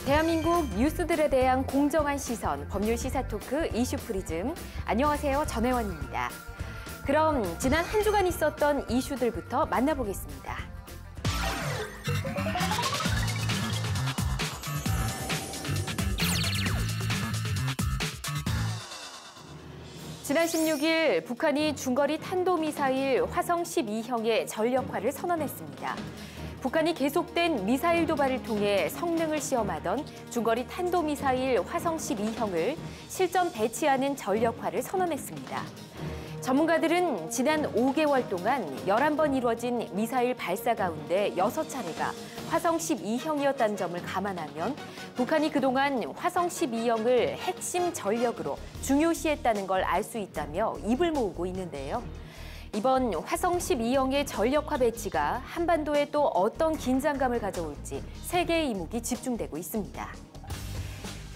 대한민국 뉴스들에 대한 공정한 시선, 법률 시사 토크 이슈 프리즘. 안녕하세요, 전혜원입니다. 그럼 지난 한 주간 있었던 이슈들부터 만나보겠습니다. 지난 16일 북한이 중거리 탄도미사일 화성 12형의 전력화를 선언했습니다. 북한이 계속된 미사일 도발을 통해 성능을 시험하던 중거리 탄도미사일 화성 12형을 실전 배치하는 전력화를 선언했습니다. 전문가들은 지난 5개월 동안 11번 이루어진 미사일 발사 가운데 6차례가 화성 12형이었다는 점을 감안하면 북한이 그동안 화성 12형을 핵심 전력으로 중요시했다는 걸 알 수 있다며 입을 모으고 있는데요. 이번 화성 12형의 전력화 배치가 한반도에 또 어떤 긴장감을 가져올지 세계의 이목이 집중되고 있습니다.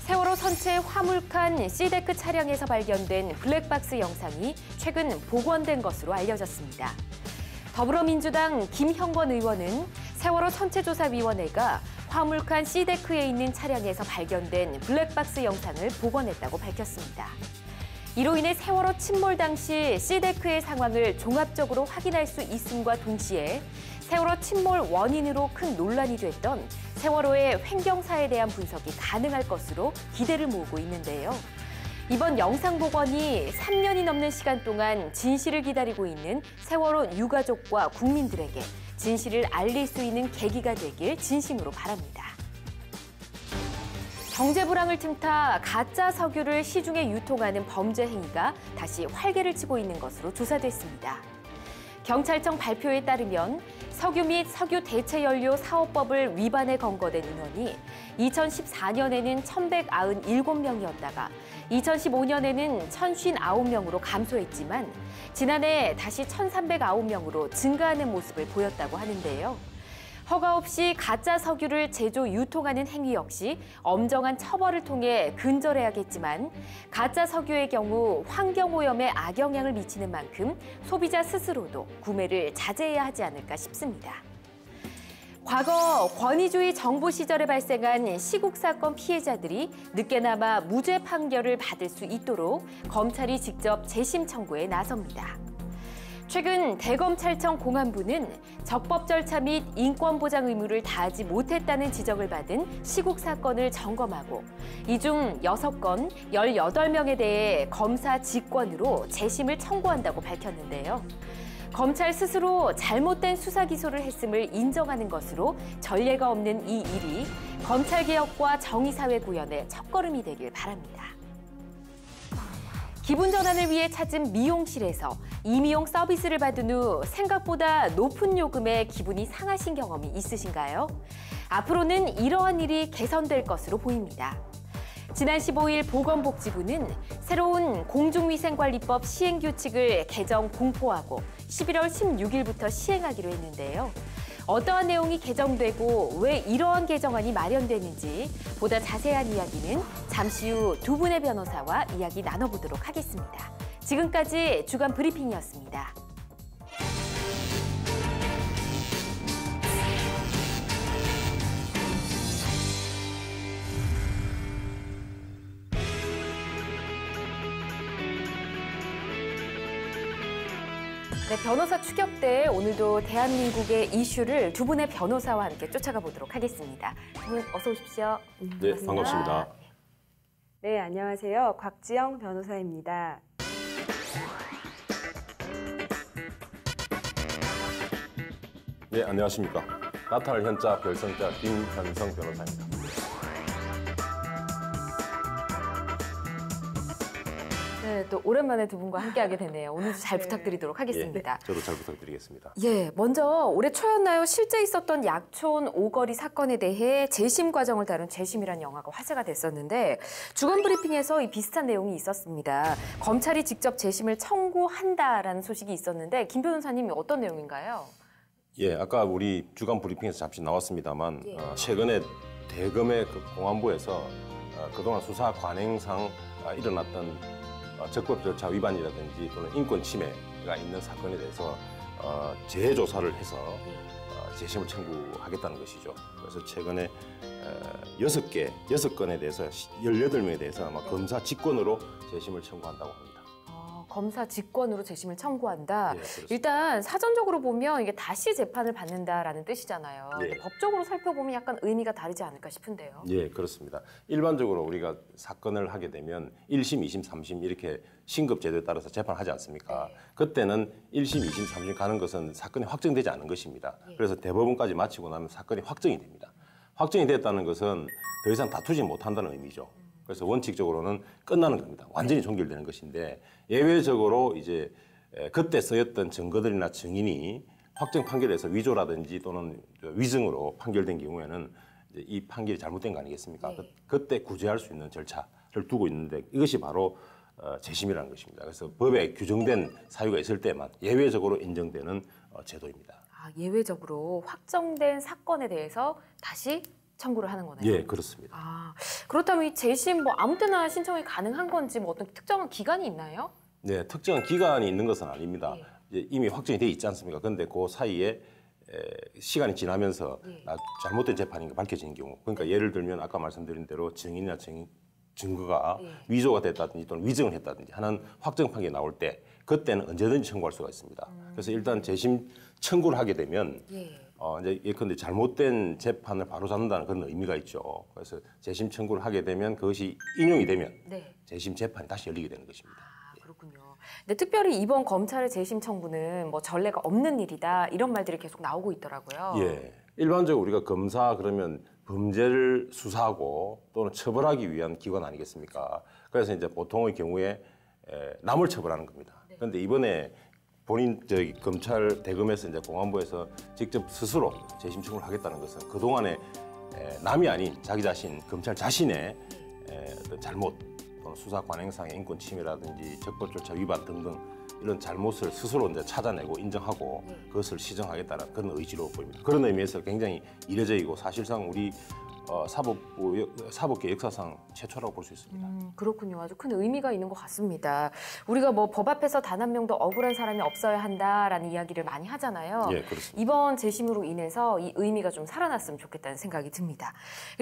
세월호 선체 화물칸 시데크 차량에서 발견된 블랙박스 영상이 최근 복원된 것으로 알려졌습니다. 더불어민주당 김형권 의원은 세월호 선체조사위원회가 화물칸 시데크에 있는 차량에서 발견된 블랙박스 영상을 복원했다고 밝혔습니다. 이로 인해 세월호 침몰 당시 시데크의 상황을 종합적으로 확인할 수 있음과 동시에 세월호 침몰 원인으로 큰 논란이 됐던 세월호의 횡경사에 대한 분석이 가능할 것으로 기대를 모으고 있는데요. 이번 영상 복원이 3년이 넘는 시간 동안 진실을 기다리고 있는 세월호 유가족과 국민들에게 진실을 알릴 수 있는 계기가 되길 진심으로 바랍니다. 경제 불황을 틈타 가짜 석유를 시중에 유통하는 범죄 행위가 다시 활개를 치고 있는 것으로 조사됐습니다. 경찰청 발표에 따르면 석유 및 석유 대체 연료 사업법을 위반해 검거된 인원이 2014년에는 1,197명이었다가 2015년에는 1,059명으로 감소했지만 지난해 다시 1,309명으로 증가하는 모습을 보였다고 하는데요. 허가 없이 가짜 석유를 제조, 유통하는 행위 역시 엄정한 처벌을 통해 근절해야겠지만 가짜 석유의 경우 환경오염에 악영향을 미치는 만큼 소비자 스스로도 구매를 자제해야 하지 않을까 싶습니다. 과거 권위주의 정부 시절에 발생한 시국 사건 피해자들이 늦게나마 무죄 판결을 받을 수 있도록 검찰이 직접 재심 청구에 나섭니다. 최근 대검찰청 공안부는 적법 절차 및 인권보장 의무를 다하지 못했다는 지적을 받은 시국 사건을 점검하고 이 중 6건 18명에 대해 검사 직권으로 재심을 청구한다고 밝혔는데요. 검찰 스스로 잘못된 수사 기소를 했음을 인정하는 것으로 전례가 없는 이 일이 검찰개혁과 정의사회 구현의 첫걸음이 되길 바랍니다. 기분 전환을 위해 찾은 미용실에서 이미용 서비스를 받은 후 생각보다 높은 요금에 기분이 상하신 경험이 있으신가요? 앞으로는 이러한 일이 개선될 것으로 보입니다. 지난 15일 보건복지부는 새로운 공중위생관리법 시행규칙을 개정 공포하고 11월 16일부터 시행하기로 했는데요. 어떠한 내용이 개정되고 왜 이러한 개정안이 마련되는지 보다 자세한 이야기는 잠시 후 두 분의 변호사와 이야기 나눠보도록 하겠습니다. 지금까지 주간 브리핑이었습니다. 네, 변호사 추격대 오늘도 대한민국의 이슈를 두 분의 변호사와 함께 쫓아가 보도록 하겠습니다. 두 분 어서 오십시오. 네, 반갑습니다. 네, 안녕하세요. 곽지영 변호사입니다. 네, 안녕하십니까. 나탈 현자 별성자 김현성 변호사입니다. 네, 또 오랜만에 두 분과 함께하게 되네요. 오늘도 잘 부탁드리도록 하겠습니다. 예, 저도 잘 부탁드리겠습니다. 예, 먼저 올해 초였나요? 실제 있었던 약촌 오거리 사건에 대해 재심 과정을 다룬 재심이라는 영화가 화제가 됐었는데 주간 브리핑에서 이 비슷한 내용이 있었습니다. 검찰이 직접 재심을 청구한다라는 소식이 있었는데 김 변호사님이 어떤 내용인가요? 예, 아까 우리 주간 브리핑에서 잠시 나왔습니다만 최근에 대검의 공안부에서 그동안 수사 관행상 일어났던 적법 절차 위반이라든지 또는 인권 침해가 있는 사건에 대해서 재조사를 해서 재심을 청구하겠다는 것이죠. 그래서 최근에 6건에 대해서 18명에 대해서 아마 검사 직권으로 재심을 청구한다고 합니다. 검사 직권으로 재심을 청구한다. 네, 그렇습니다. 일단 사전적으로 보면 이게 다시 재판을 받는다라는 뜻이잖아요. 네. 법적으로 살펴보면 약간 의미가 다르지 않을까 싶은데요. 예, 그렇습니다. 일반적으로 우리가 사건을 하게 되면 1심, 2심, 3심 이렇게 신급 제도에 따라서 재판하지 않습니까? 네. 그때는 1심, 2심, 3심 가는 것은 사건이 확정되지 않은 것입니다. 그래서 대법원까지 마치고 나면 사건이 확정이 됩니다. 확정이 됐다는 것은 더 이상 다투지 못한다는 의미죠. 그래서 원칙적으로는 끝나는 겁니다. 완전히 종결되는 것인데 예외적으로 이제 그때 쓰였던 증거들이나 증인이 확정 판결에서 위조라든지 또는 위증으로 판결된 경우에는 이제 이 판결이 잘못된 거 아니겠습니까? 네. 그때 구제할 수 있는 절차를 두고 있는데 이것이 바로 재심이라는 것입니다. 그래서 법에 규정된 사유가 있을 때만 예외적으로 인정되는 제도입니다. 예외적으로 확정된 사건에 대해서 다시 청구를 하는 거네요. 예, 그렇습니다. 그렇다면 이 재심 뭐 아무 때나 신청이 가능한 건지 뭐 어떤 특정한 기간이 있나요? 네, 특정한 기간이 있는 것은 아닙니다. 네. 이제 이미 확정이 돼 있지 않습니까? 그런데 그 사이에 시간이 지나면서 잘못된 재판인 게 밝혀지는 경우, 그러니까 예를 들면 아까 말씀드린 대로 증인이나 증거가 위조가 됐다든지 또는 위증을 했다든지 하는 확정 판결이 나올 때 그때는 언제든지 청구할 수가 있습니다. 그래서 일단 재심 청구를 하게 되면 이제 예컨대 잘못된 재판을 바로잡는다는 그런 의미가 있죠. 그래서 재심 청구를 하게 되면 그것이 인용이 되면 재심 재판이 다시 열리게 되는 것입니다. 그렇군요. 근데 특별히 이번 검찰의 재심 청구는 뭐 전례가 없는 일이다 이런 말들이 계속 나오고 있더라고요. 예, 일반적으로 우리가 검사 그러면 범죄를 수사하고 또는 처벌하기 위한 기관 아니겠습니까? 그래서 이제 보통의 경우에 남을 처벌하는 겁니다. 그런데 이번에 본인 검찰 대검에서 이제 공안부에서 직접 스스로 재심 청구를 하겠다는 것은 그 동안에 남이 아닌 자기 자신 검찰 자신의 어떤 잘못 또는 수사 관행상의 인권 침해라든지 적법 절차 위반 등등 이런 잘못을 스스로 이제 찾아내고 인정하고 그것을 시정하겠다는 그런 의지로 보입니다. 그런 의미에서 굉장히 이례적이고 사실상 우리 사법계 역사상 최초라고 볼 수 있습니다. 그렇군요. 아주 큰 의미가 있는 것 같습니다. 우리가 뭐 법 앞에서 단 한 명도 억울한 사람이 없어야 한다라는 이야기를 많이 하잖아요. 예, 그렇습니다. 이번 재심으로 인해서 이 의미가 좀 살아났으면 좋겠다는 생각이 듭니다.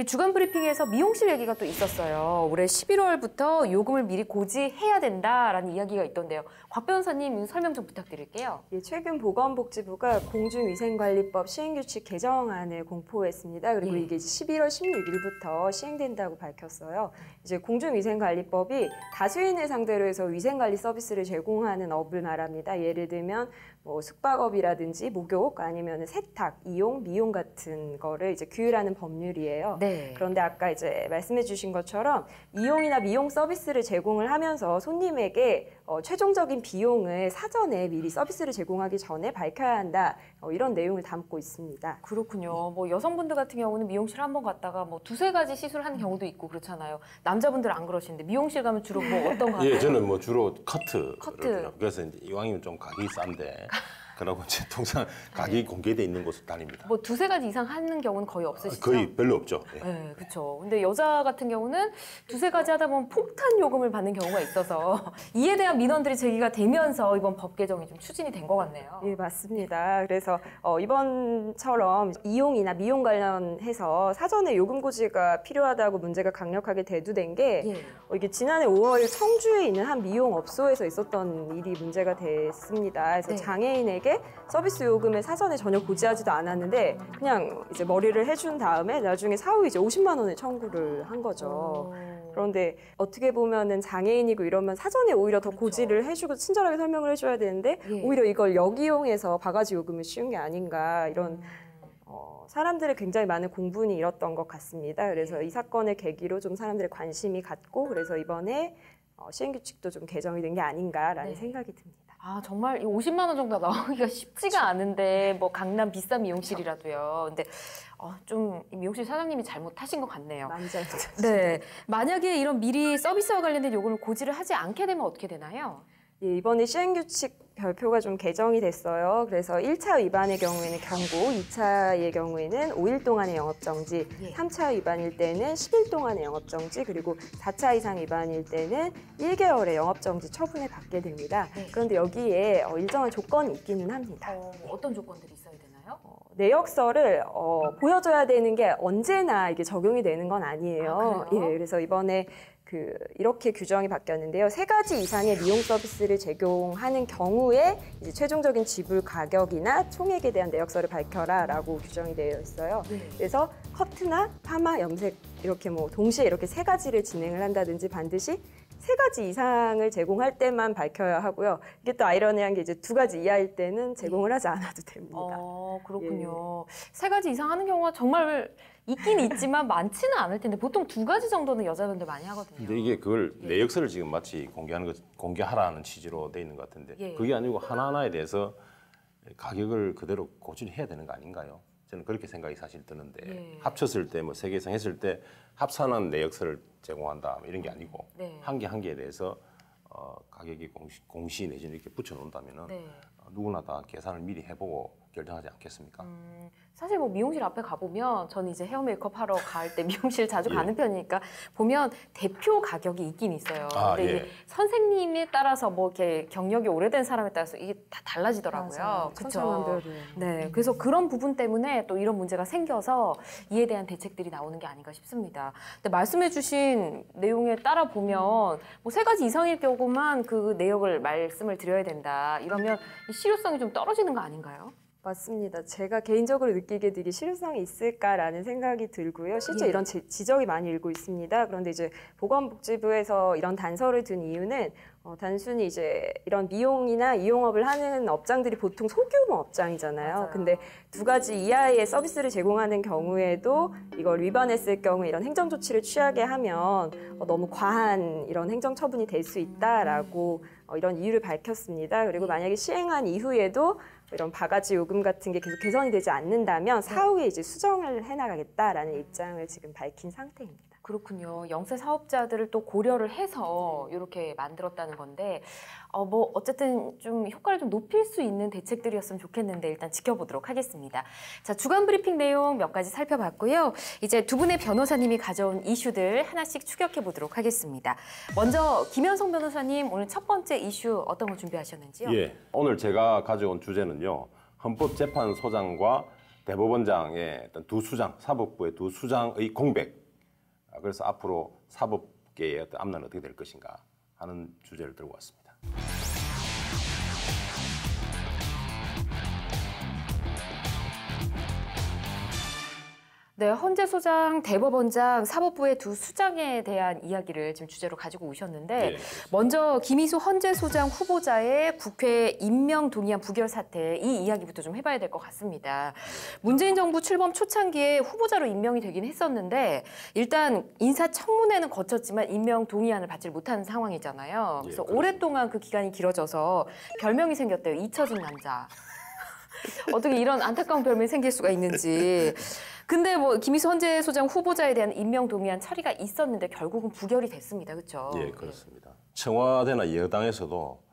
주간 브리핑에서 미용실 얘기가 또 있었어요. 올해 11월부터 요금을 미리 고지해야 된다라는 이야기가 있던데요. 곽 변호사님 설명 좀 부탁드릴게요. 예, 최근 보건복지부가 공중위생관리법 시행규칙 개정안을 공포했습니다. 그리고 이게 이제 11월 16일부터 시행된다고 밝혔어요. 이제 공중위생관리법이 다수인을 상대로 해서 위생관리 서비스를 제공하는 업을 말합니다. 예를 들면 뭐 숙박업이라든지 목욕 아니면 세탁, 이용, 미용 같은 거를 이제 규율하는 법률이에요. 그런데 아까 이제 말씀해주신 것처럼 이용이나 미용 서비스를 제공을 하면서 손님에게 최종적인 비용을 사전에 미리 서비스를 제공하기 전에 밝혀야 한다. 이런 내용을 담고 있습니다. 그렇군요. 뭐 여성분들 같은 경우는 미용실 한번 갔다가 뭐 두세 가지 시술하는 경우도 있고 그렇잖아요. 남자분들은 안 그러시는데 미용실 가면 주로 뭐 어떤 거 하세요? 예, 저는 뭐 주로 커트. 커트. 그래서 이제 이왕이면 좀 가격이 싼데 그러고 이제 통상 가격이 공개돼 있는 곳을 다닙니다. 뭐 두세 가지 이상 하는 경우는 거의 없으시죠? 거의 별로 없죠. 예. 네, 그렇죠. 근데 여자 같은 경우는 두세 가지 하다 보면 폭탄 요금을 받는 경우가 있어서 이에 대한 민원들이 제기가 되면서 이번 법 개정이 좀 추진이 된 것 같네요. 예, 맞습니다. 그래서 이번처럼 이용이나 미용 관련해서 사전에 요금 고지가 필요하다고 문제가 강력하게 대두된 게 이게 지난해 5월 청주에 있는 한 미용업소에서 있었던 일이 문제가 됐습니다. 그래서 장애인에게 서비스 요금을 사전에 전혀 고지하지도 않았는데 그냥 이제 머리를 해준 다음에 나중에 사후 이제 50만 원을 청구를 한 거죠. 그런데 어떻게 보면은 장애인이고 이러면 사전에 오히려 더 고지를 해주고 친절하게 설명을 해줘야 되는데 오히려 이걸 역이용해서 바가지 요금을 씌운 게 아닌가 이런 사람들의 굉장히 많은 공분이 일었던 것 같습니다. 그래서 이 사건을 계기로 좀 사람들의 관심이 갔고 그래서 이번에 시행규칙도 좀 개정이 된 게 아닌가라는 생각이 듭니다. 정말 50만 원 정도 나오기가 쉽지가 않은데 뭐 강남 비싼 미용실이라도요. 근데 좀 미용실 사장님이 잘못하신 것 같네요. 많이 잘못했죠. 네, 만약에 이런 미리 서비스와 관련된 요금을 고지를 하지 않게 되면 어떻게 되나요? 예, 이번에 시행규칙 별표가 좀 개정이 됐어요. 그래서 1차 위반의 경우에는 경고, 2차의 경우에는 5일 동안의 영업정지, 3차 위반일 때는 10일 동안의 영업정지, 그리고 4차 이상 위반일 때는 1개월의 영업정지 처분을 받게 됩니다. 그런데 여기에 일정한 조건이 있기는 합니다. 어떤 조건들이 있어야 되나요? 내역서를 보여줘야 되는 게 언제나 이게 적용이 되는 건 아니에요. 아, 그래요? 예, 그래서 이번에 이렇게 규정이 바뀌었는데요. 3가지 이상의 미용 서비스를 제공하는 경우에 이제 최종적인 지불 가격이나 총액에 대한 내역서를 밝혀라라고 규정이 되어 있어요. 그래서 커트나 파마, 염색 이렇게 뭐 동시에 이렇게 3가지를 진행을 한다든지 반드시 3가지 이상을 제공할 때만 밝혀야 하고요. 이게 또 아이러니한 게 이제 2가지 이하일 때는 제공을 하지 않아도 됩니다. 그렇군요. 3가지 이상 하는 경우가 정말 있긴 있지만 많지는 않을 텐데 보통 2가지 정도는 여자분들 많이 하거든요. 근데 이게 그걸 내역서를 지금 마치 공개하라는 취지로 돼 있는 것 같은데 그게 아니고 하나하나에 대해서 가격을 그대로 고지를 해야 되는 거 아닌가요? 저는 그렇게 생각이 사실 드는데 합쳤을 때 뭐 3개 이상 했을 때 합산한 내역서를 제공한다 이런 게 아니고 한 개 한 개에 대해서 가격이 공시 내지는 이렇게 붙여놓는다면은 누구나 다 계산을 미리 해보고 결정하지 않겠습니까? 사실 뭐 미용실 앞에 가보면 저는 이제 헤어 메이크업 하러 갈 때 미용실 자주 가는 편이니까 보면 대표 가격이 있긴 있어요. 근데 이게 선생님에 따라서 뭐 이렇게 경력이 오래된 사람에 따라서 이게 다 달라지더라고요. 그렇죠. 네, 그래서 그런 부분 때문에 또 이런 문제가 생겨서 이에 대한 대책들이 나오는 게 아닌가 싶습니다. 근데 말씀해주신 내용에 따라 보면 뭐 3가지 이상일 경우만 그 내역을 말씀을 드려야 된다. 이러면 이 실효성이 좀 떨어지는 거 아닌가요? 맞습니다. 제가 개인적으로 느끼기에 되게 실효성이 있을까라는 생각이 들고요. 실제 이런 지적이 많이 일고 있습니다. 그런데 이제 보건복지부에서 이런 단서를 둔 이유는 단순히 이제 이런 미용이나 이용업을 하는 업장들이 보통 소규모 업장이잖아요. 근데 2가지 이하의 서비스를 제공하는 경우에도 이걸 위반했을 경우에 이런 행정조치를 취하게 하면 너무 과한 이런 행정처분이 될 수 있다라고 이런 이유를 밝혔습니다. 그리고 만약에 시행한 이후에도 이런 바가지 요금 같은 게 계속 개선이 되지 않는다면 사후에 이제 수정을 해나가겠다라는 입장을 지금 밝힌 상태입니다. 그렇군요. 영세 사업자들을 또 고려를 해서 이렇게 만들었다는 건데 뭐 어쨌든 좀 효과를 좀 높일 수 있는 대책들이었으면 좋겠는데 일단 지켜보도록 하겠습니다. 자, 주간 브리핑 내용 몇 가지 살펴봤고요. 이제 두 분의 변호사님이 가져온 이슈들 하나씩 추격해 보도록 하겠습니다. 먼저 김현성 변호사님 오늘 첫 번째 이슈 어떤 거 준비하셨는지요? 예, 오늘 제가 가져온 주제는요. 헌법재판소장과 대법원장의 어떤 두 수장, 사법부의 두 수장의 공백. 그래서 앞으로 사법계의 어떤 앞날은 어떻게 될 것인가 하는 주제를 들고 왔습니다. 네, 헌재소장, 대법원장, 사법부의 두 수장에 대한 이야기를 지금 주제로 가지고 오셨는데 먼저 김희수 헌재소장 후보자의 국회 임명 동의안 부결 사태 이 이야기부터 좀 해봐야 될 것 같습니다. 문재인 정부 출범 초창기에 후보자로 임명이 되긴 했었는데 일단 인사청문회는 거쳤지만 임명 동의안을 받지 못하는 상황이잖아요. 그래서 오랫동안 그 기간이 길어져서 별명이 생겼대요. 잊혀진 남자. 어떻게 이런 안타까운 별명이 생길 수가 있는지. 근데 뭐 김희수 헌재소장 후보자에 대한 임명 동의안 처리가 있었는데 결국은 부결이 됐습니다. 그렇죠? 예, 그렇습니다. 청와대나 여당에서도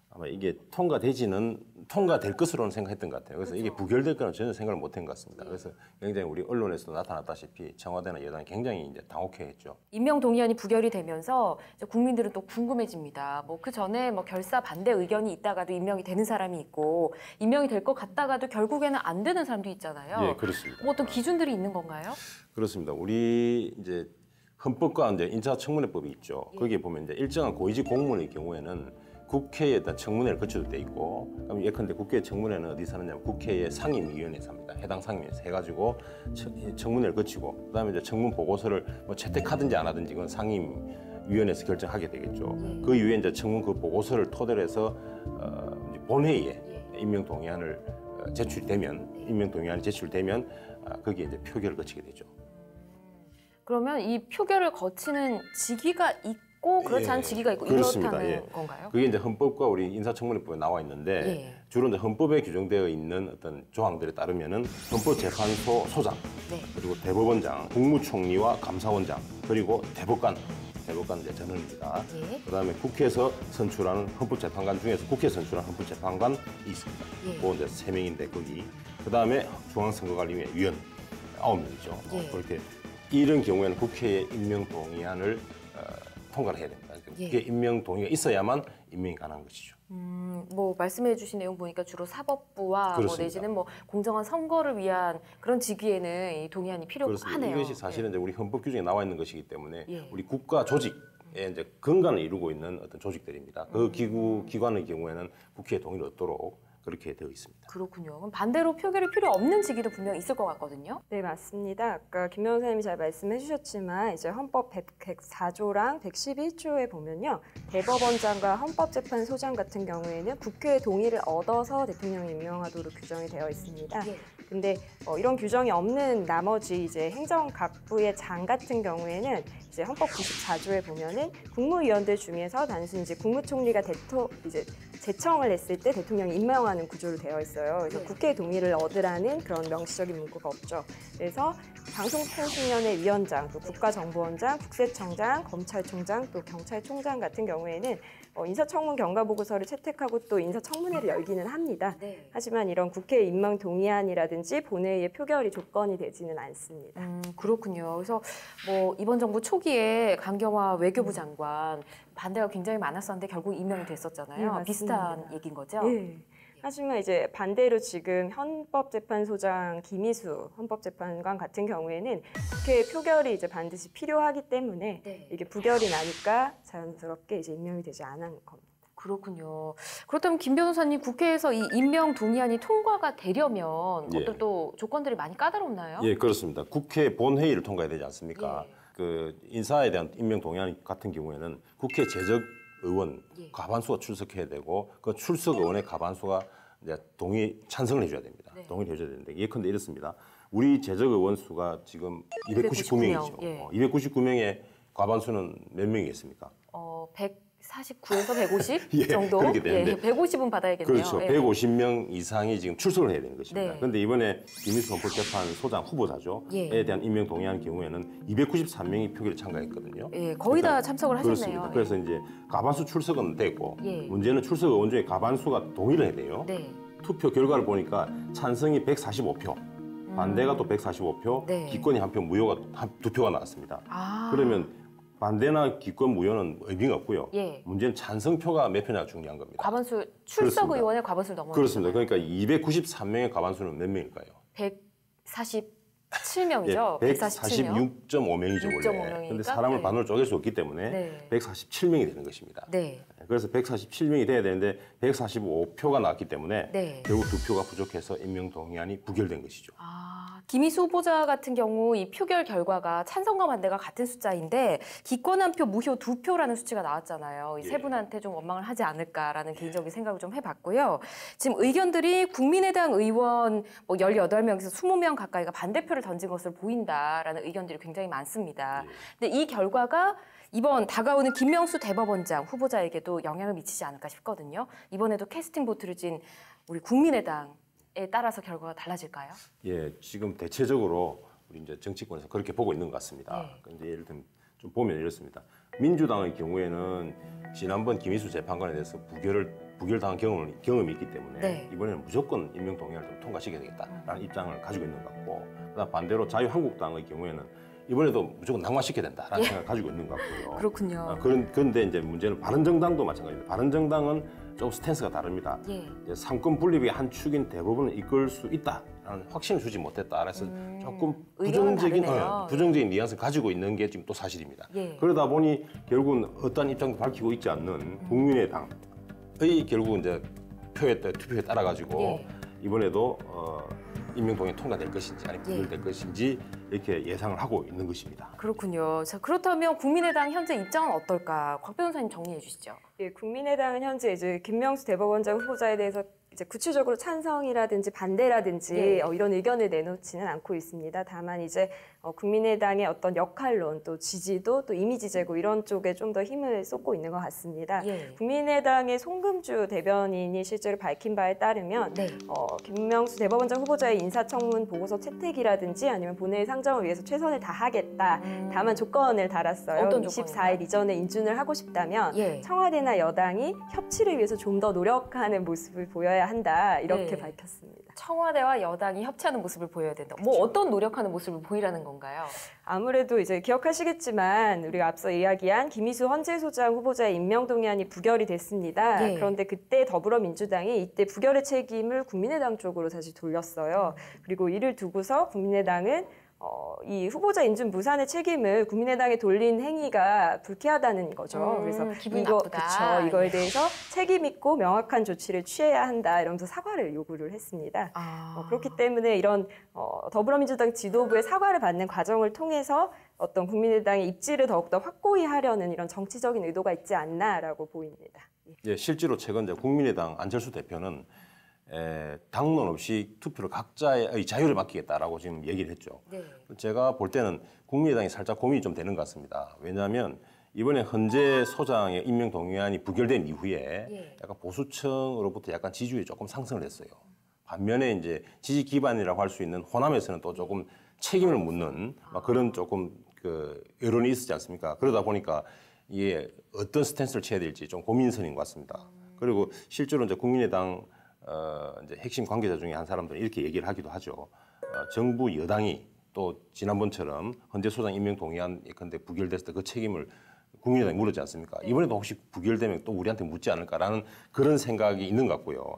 아마 이게 통과될 것으로는 생각했던 것 같아요. 그래서 이게 부결될 거는 전혀 생각을 못한 것 같습니다. 그래서 굉장히 우리 언론에서도 나타났다시피 청와대나 여당이 굉장히 이제 당혹해했죠. 임명 동의안이 부결이 되면서 이제 국민들은 또 궁금해집니다. 뭐 그 전에 뭐 결사 반대 의견이 있다가도 임명이 되는 사람이 있고 임명이 될 것 같다가도 결국에는 안 되는 사람도 있잖아요. 예, 그렇습니다. 뭐 어떤 기준들이 있는 건가요? 그렇습니다. 우리 이제 헌법과 이제 인사청문회법이 있죠. 거기에 보면 이제 일정한 고위직 공무원의 경우에는 국회에 일단 청문회를 거쳐도 돼 있고, 그럼 예컨대 국회 청문회는 어디서 하느냐면 국회의 상임위원회에서 합니다. 해당 상임위에서 해가지고 청문회를 거치고, 그다음에 이제 청문 보고서를 뭐 채택하든지 안 하든지 그건 상임위원회에서 결정하게 되겠죠. 그 이후에 이제 청문 그 보고서를 토대로 해서 이제 본회의에 임명 동의안을 임명 동의안이 제출되면 거기에 이제 표결을 거치게 되죠. 그러면 이 표결을 거치는 직위가 있고 그렇지 않은 직위가 있고 그렇습니다. 이렇다는 건가요? 그게 이제 헌법과 우리 인사청문회법에 나와 있는데 주로 이제 헌법에 규정되어 있는 어떤 조항들에 따르면은 헌법재판소 소장, 그리고 대법원장, 국무총리와 감사원장, 그리고 대법관 대법관 이제 전원입니다. 예. 그다음에 국회에서 선출하는 헌법재판관 중에서 국회 선출하는 헌법재판관이 있습니다. 예. 그 이제 3명인데 거기. 그다음에 중앙선거관리위원 위원 9명이죠. 예. 그렇게 이런 경우에는 국회의 임명 동의안을 통과를 해야 됩니다. 예. 국회 임명 동의가 있어야만 임명이 가능한 것이죠. 뭐 말씀해주신 내용 보니까 주로 사법부와 뭐 그렇습니다. 내지는 뭐 공정한 선거를 위한 그런 직위에는 이 동의안이 그렇습니다. 필요하네요. 이것이 사실은 이제 우리 헌법 규정에 나와 있는 것이기 때문에 예. 우리 국가 조직에 이제 근간을 이루고 있는 어떤 조직들입니다. 그 기관의 경우에는 국회의 동의를 얻도록 그렇게 되어 있습니다. 그렇군요. 그럼 반대로 표결이 필요 없는 직위도 분명 있을 것 같거든요. 네, 맞습니다. 아까 김 변호사님이 잘 말씀해 주셨지만 이제 헌법 104조랑 111조에 보면요. 대법원장과 헌법재판소장 같은 경우에는 국회의 동의를 얻어서 대통령이 임명하도록 규정이 되어 있습니다. 예. 근데 이런 규정이 없는 나머지 이제 행정각부의 장 같은 경우에는 이제 헌법 94조에 보면은 국무위원들 중에서 단순히 이제 국무총리가 이제 제청을 했을 때 대통령이 임명하는 구조로 되어 있어요. 그래서 네. 국회 동의를 얻으라는 그런 명시적인 문구가 없죠. 그래서 방송통신위원회 위원장, 또 국가정보원장, 국세청장, 검찰총장, 또 경찰총장 같은 경우에는 인사청문 경과보고서를 채택하고 또 인사청문회를 열기는 합니다. 네. 하지만 이런 국회 임명 동의안이라든지 본회의의 표결이 조건이 되지는 않습니다. 그렇군요. 그래서 뭐 이번 정부 초기에 강경화 외교부 장관 반대가 굉장히 많았었는데 결국 임명이 됐었잖아요. 네, 맞습니다. 비슷한 얘기인 거죠? 예. 하지만 이제 반대로 지금 헌법재판소장 김희수 헌법재판관 같은 경우에는 국회 표결이 이제 반드시 필요하기 때문에 네. 이게 부결이 나니까 자연스럽게 이제 임명이 되지 않은 겁니다. 그렇군요. 그렇다면 김 변호사님 국회에서 이 임명 동의안이 통과가 되려면 예. 어떤 또 조건들이 많이 까다롭나요? 예, 그렇습니다. 국회 본회의를 통과해야 되지 않습니까? 예. 그 인사에 대한 임명 동의안 같은 경우에는 국회 재적 의원 예. 과반수가 출석해야 되고 그 출석 의원의 과반수가 이제 찬성을 해줘야 됩니다. 네. 동의를 해줘야 되는데 예컨대 이렇습니다. 우리 재적 의원 수가 지금 299명이죠. 299명, 예. 299명의 과반수는 몇 명이겠습니까? 149에서 150 예, 정도? 그렇게 되는데. 예, 150은 받아야겠네요. 그렇죠. 예. 150명 이상이 지금 출석을 해야 되는 것입니다. 네. 그런데 이번에 김희수 헌법재판소장 후보자죠. 예. 에 대한 임명 동의안 경우에는 293명이 표결에 참가했거든요. 예, 거의 다 참석을 하셨네요. 그렇습니다. 그래서 이제 가반수 출석은 됐고 예. 문제는 출석 의원 중에 가반수가 동의를 해야 돼요. 네. 투표 결과를 보니까 찬성이 145표, 반대가 또 145표, 네. 기권이 한 표, 무효가 2표가 나왔습니다. 아. 그러면 반대나 기권 무효는 의미가 없고요. 예. 문제는 찬성표가 몇 표냐가 중요한 겁니다. 과반수 출석 그렇습니다. 의원의 과반수를 넘어요. 그렇습니다. 그러니까 293명의 과반수는 몇 명일까요? 147명이죠. 146.5명이죠, 원래. 6.5명이니까? 근데 사람을 네. 반으로 쪼갤 수 없기 때문에 네. 147명이 되는 것입니다. 네. 그래서 147명이 돼야 되는데 145표가 나왔기 때문에 네. 결국 2표가 부족해서 임명 동의안이 부결된 것이죠. 김희수 후보자 같은 경우 이 표결 결과가 찬성과 반대가 같은 숫자인데 기권 한 표, 무효 2표라는 수치가 나왔잖아요. 이 세 예. 분한테 좀 원망을 하지 않을까라는 개인적인 생각을 좀 해봤고요. 지금 의견들이 국민의당 의원 뭐 18명에서 20명 가까이가 반대표를 던진 것으로 보인다라는 의견들이 굉장히 많습니다. 근데 이 결과가 이번 다가오는 김명수 대법원장 후보자에게도 영향을 미치지 않을까 싶거든요. 이번에도 캐스팅 보트를 진 우리 국민의당에 따라서 결과가 달라질까요? 예, 지금 대체적으로 우리 이제 정치권에서 그렇게 보고 있는 것 같습니다. 네. 근데 예를 들면 좀 보면 이렇습니다. 민주당의 경우에는 지난번 김희수 재판관에 대해서 부결당한 경험이 있기 때문에 네. 이번에는 무조건 임명 동의안을 좀 통과시켜야 되겠다라는 입장을 가지고 있는 것 같고, 그다음 반대로 자유한국당의 경우에는 이번에도 무조건 낙마시켜야 된다라는 생각을 가지고 있는 것 같고요. 그렇군요. 그런데 이제 문제는 바른정당도 마찬가지입니다. 바른정당은 좀 스탠스가 다릅니다. 예. 이제 상권 분립의 한 축인 대부분을 이끌 수 있다라는 확신을 주지 못했다. 그래서 조금 의견은 부정적인 다르네요. 부정적인 뉘앙스를 가지고 있는 게 지금 또 사실입니다. 예. 그러다 보니 결국은 어떠한 입장도 밝히고 있지 않는 국민의당의 결국 이제 투표에 따라 가지고 예. 이번에도 임명동의 통과될 것인지 아니면 부결될 것인지 이렇게 예상을 하고 있는 것입니다. 그렇군요. 자, 그렇다면 국민의당 현재 입장은 어떨까? 곽 변호사님 정리해 주시죠. 예, 국민의당은 현재 이제 김명수 대법원장 후보자에 대해서 이제 구체적으로 찬성이라든지 반대라든지 예. 이런 의견을 내놓지는 않고 있습니다. 다만 이제 국민의당의 어떤 역할론, 또 지지도, 또 이미지 제고 이런 쪽에 좀 더 힘을 쏟고 있는 것 같습니다. 예. 국민의당의 송금주 대변인이 실제로 밝힌 바에 따르면 네. 김명수 대법원장 후보자의 인사청문 보고서 채택이라든지 아니면 본회의 상정을 위해서 최선을 다하겠다. 다만 조건을 달았어요. 어떤 24일 이전에 인준을 하고 싶다면 예. 청와대나 여당이 협치를 위해서 좀 더 노력하는 모습을 보여야 한다. 이렇게 예. 밝혔습니다. 청와대와 여당이 협치하는 모습을 보여야 된다. 뭐 어떤 노력하는 모습을 보이라는 건가요? 아무래도 이제 기억하시겠지만 우리가 앞서 이야기한 김희수 헌재소장 후보자의 임명 동의안이 부결이 됐습니다. 예. 그런데 그때 더불어민주당이 이때 부결의 책임을 국민의당 쪽으로 다시 돌렸어요. 그리고 이를 두고서 국민의당은 이 후보자 인준 무산의 책임을 국민의당에 돌린 행위가 불쾌하다는 거죠. 그래서 기분이 나쁘다. 이거에 대해서 책임 있고 명확한 조치를 취해야 한다 이러면서 사과를 요구를 했습니다. 그렇기 때문에 이런 더불어민주당 지도부의 사과를 받는 과정을 통해서 어떤 국민의당의 입지를 더욱더 확고히 하려는 이런 정치적인 의도가 있지 않나라고 보입니다. 예, 실제로 최근 이제 국민의당 안철수 대표는 당론 없이 투표를 각자의 자유를 맡기겠다라고 지금 얘기를 했죠. 네. 제가 볼 때는 국민의당이 살짝 고민이 좀 되는 것 같습니다. 왜냐하면 이번에 헌재 소장의 임명 동의안이 부결된 이후에 예. 약간 보수층으로부터 약간 지지율이 조금 상승을 했어요. 반면에 이제 지지 기반이라고 할 수 있는 호남에서는 또 조금 책임을 묻는 막 그런 조금 그 여론이 있었지 않습니까? 그러다 보니까 이게 어떤 스탠스를 취해야 될지 좀 고민선인 것 같습니다. 그리고 실제로 이제 국민의당 이제 핵심 관계자 중에 한 사람들은 이렇게 얘기를 하기도 하죠. 정부 여당이 또 지난번처럼 헌재 소장 임명 동의안 예컨대 부결됐을 때 그 책임을 국민의당이 물었지 않습니까? 이번에도 혹시 부결되면 또 우리한테 묻지 않을까라는 그런 생각이 있는 것 같고요.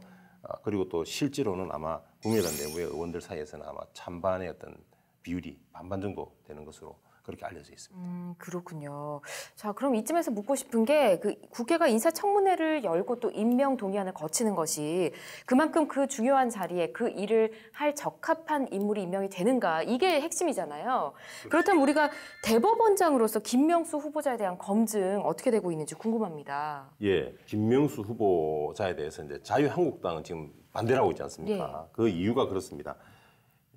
그리고 또 실제로는 아마 국민의당 내부의 의원들 사이에서는 아마 찬반의 어떤 비율이 반반 정도 되는 것으로 그렇게 알려져 있습니다. 그렇군요. 자, 그럼 이쯤에서 묻고 싶은 게 그 국회가 인사청문회를 열고 또 임명 동의안을 거치는 것이 그만큼 그 중요한 자리에 그 일을 할 적합한 인물이 임명이 되는가 이게 핵심이잖아요. 그렇다면 우리가 대법원장으로서 김명수 후보자에 대한 검증 어떻게 되고 있는지 궁금합니다. 예, 김명수 후보자에 대해서 이제 자유한국당은 지금 반대를 하고 있지 않습니까? 그 이유가 그렇습니다.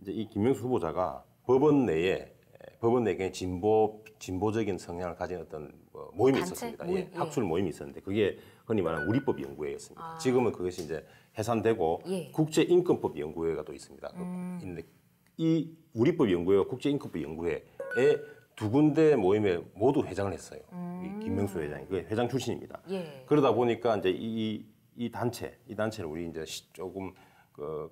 이제 이 김명수 후보자가 법원 내에 굉장히 진보적인 성향을 가진 어떤 모임이 단체? 있었습니다. 모임, 예, 학술 모임이 있었는데 그게 흔히 말하는 우리법 연구회였습니다. 지금은 그것이 이제 해산되고 예. 국제인권법 연구회가 또 있습니다. 있는데 이 우리법 연구회와 국제인권법 연구회에 두 군데 모임에 모두 회장을 했어요. 이 김명수 회장이 그 회장 출신입니다. 예. 그러다 보니까 이제 이 단체를 우리 이제 조금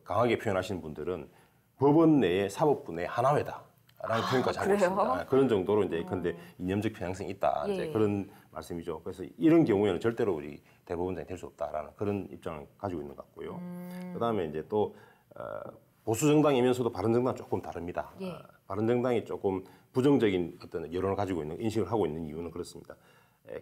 강하게 표현하시는 분들은 법원 내의 사법부 내 하나회다. 라는 표현까지 하고 그래요? 있습니다. 그런 정도로 이제 근데 이념적 편향성이 있다. 예. 이제 그런 말씀이죠. 그래서 이런 경우에는 절대로 우리 대법원장이 될 수 없다라는 그런 입장을 가지고 있는 것 같고요. 그다음에 이제 또 보수 정당이면서도 바른정당 조금 다릅니다. 예. 바른정당이 조금 부정적인 어떤 여론을 가지고 있는 인식을 하고 있는 이유는 그렇습니다.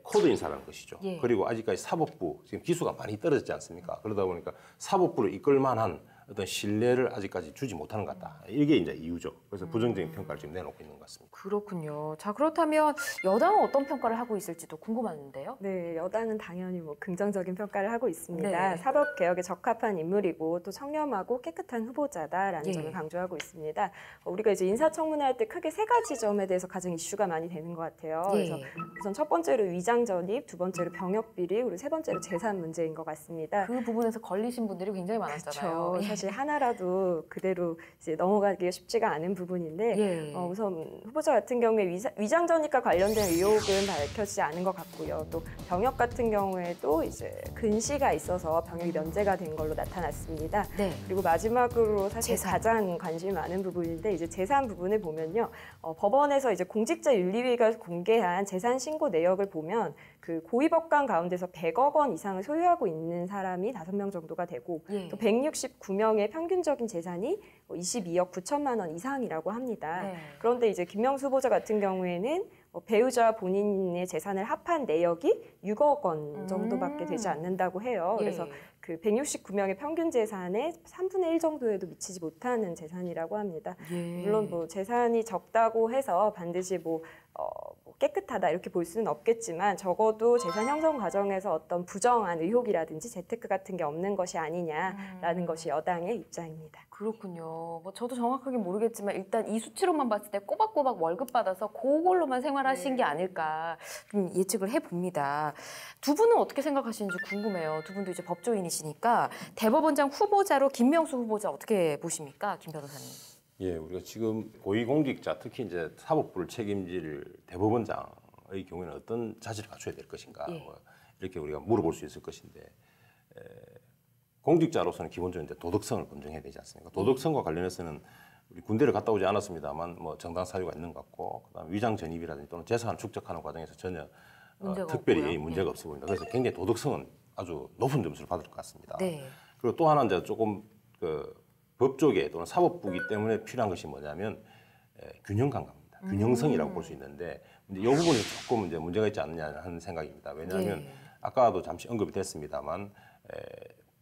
코드 인사라는 것이죠. 예. 그리고 아직까지 사법부 지금 기수가 많이 떨어지지 않습니까? 그러다 보니까 사법부를 이끌 만한 어떤 신뢰를 아직까지 주지 못하는 것 같다. 이게 이제 이유죠. 그래서 부정적인 평가를 지금 내놓고 있는 것 같습니다. 그렇군요. 자, 그렇다면 여당은 어떤 평가를 하고 있을지도 궁금한데요. 네, 여당은 당연히 뭐 긍정적인 평가를 하고 있습니다. 네. 사법개혁에 적합한 인물이고 또 청렴하고 깨끗한 후보자다라는 예. 점을 강조하고 있습니다. 우리가 이제 인사청문회 할 때 크게 세 가지 점에 대해서 가장 이슈가 많이 되는 것 같아요. 예. 그래서 우선 첫 번째로 위장 전입, 두 번째로 병역 비리, 그리고 세 번째로 재산 문제인 것 같습니다. 그 부분에서 걸리신 분들이 굉장히 많았잖아요. 그렇죠. 사실 하나라도 그대로 이제 넘어가기가 쉽지가 않은 부분인데 예. 우선 후보자 같은 경우에 위장 전입과 관련된 의혹은 밝혀지지 않은 것 같고요. 또 병역 같은 경우에도 이제 근시가 있어서 병역이 면제가 된 걸로 나타났습니다. 네. 그리고 마지막으로 사실 재산. 가장 관심이 많은 부분인데 이제 재산 부분을 보면요. 법원에서 이제 공직자윤리위가 공개한 재산 신고 내역을 보면 그 고위법관 가운데서 100억 원 이상을 소유하고 있는 사람이 5명 정도가 되고 예. 또 169명의 평균적인 재산이 22억 9천만 원 이상이라고 합니다. 네. 그런데 이제 김명수 후보자 같은 경우에는 배우자 본인의 재산을 합한 내역이 6억 원 정도밖에 되지 않는다고 해요. 예. 그래서 그 169명의 평균 재산의 3분의 1 정도에도 미치지 못하는 재산이라고 합니다. 예. 물론 뭐 재산이 적다고 해서 반드시 뭐 뭐 깨끗하다 이렇게 볼 수는 없겠지만 적어도 재산 형성 과정에서 어떤 부정한 의혹이라든지 재테크 같은 게 없는 것이 아니냐라는 것이 여당의 입장입니다. 그렇군요. 뭐 저도 정확하게 모르겠지만 일단 이 수치로만 봤을 때 꼬박꼬박 월급 받아서 그걸로만 생활하신 게 아닐까 좀 예측을 해봅니다. 두 분은 어떻게 생각하시는지 궁금해요. 두 분도 이제 법조인이시니까 대법원장 후보자로 김명수 후보자 어떻게 보십니까, 김 변호사님? 예, 우리가 지금 고위공직자, 특히 이제 사법부를 책임질 대법원장의 경우에는 어떤 자질을 갖춰야 될 것인가, 뭐 이렇게 우리가 물어볼 수 있을 것인데, 공직자로서는 기본적으로 이제 도덕성을 검증해야 되지 않습니까? 도덕성과 관련해서는 우리 군대를 갔다 오지 않았습니다만, 뭐 정당 사유가 있는 것 같고, 그다음 위장 전입이라든지 또는 재산을 축적하는 과정에서 전혀 특별히 없고요. 문제가 없어 보입니다. 그래서 굉장히 도덕성은 아주 높은 점수를 받을 것 같습니다. 네. 그리고 또 하나 이제 조금 법조계 또는 사법부기 때문에 필요한 것이 뭐냐면 균형 감각입니다. 균형성이라고 볼 수 있는데 이제 이 부분이 조금 이제 문제가 있지 않느냐 하는 생각입니다. 왜냐하면 아까도 잠시 언급이 됐습니다만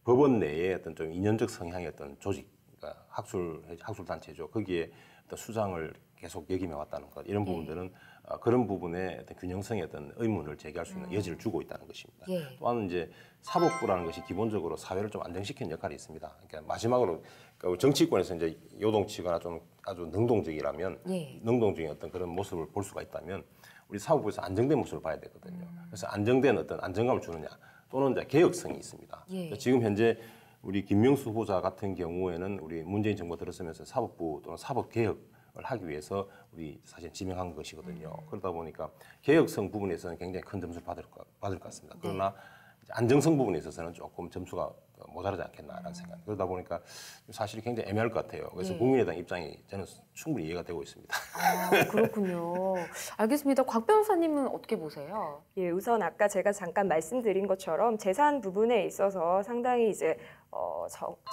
법원 내에 어떤 좀 이념적 성향의 어떤 조직, 그러니까 학술 단체죠. 거기에 어떤 수장을 계속 역임해 왔다는 것 이런 부분들은 그런 부분에 어떤 균형성의 어떤 의문을 제기할 수 있는 여지를 주고 있다는 것입니다. 또한 이제 사법부라는 것이 기본적으로 사회를 좀 안정시키는 역할이 있습니다. 그러니까 마지막으로 그러니까 정치권에서 이제 요동치거나 좀 아주 능동적이라면 능동적인 어떤 그런 모습을 볼 수가 있다면 우리 사법부에서 안정된 모습을 봐야 되거든요. 그래서 안정된 어떤 안정감을 주느냐 또는 이제 개혁성이 있습니다. 지금 현재 우리 김명수 후보자 같은 경우에는 우리 문재인 정부가 들어서면서 사법부 또는 사법개혁을 하기 위해서 우리 사실 지명한 것이거든요. 그러다 보니까 개혁성 부분에서는 굉장히 큰 점수를 받을 것 같습니다. 그러나 안정성 부분에 있어서는 조금 점수가 모자라지 않겠나라는 생각. 그러다 보니까 사실이 굉장히 애매할 것 같아요. 그래서 국민의당 입장이 저는 충분히 이해가 되고 있습니다. 아, 그렇군요. 알겠습니다. 곽 변호사님은 어떻게 보세요? 예, 우선 아까 제가 잠깐 말씀드린 것처럼 재산 부분에 있어서 상당히 이제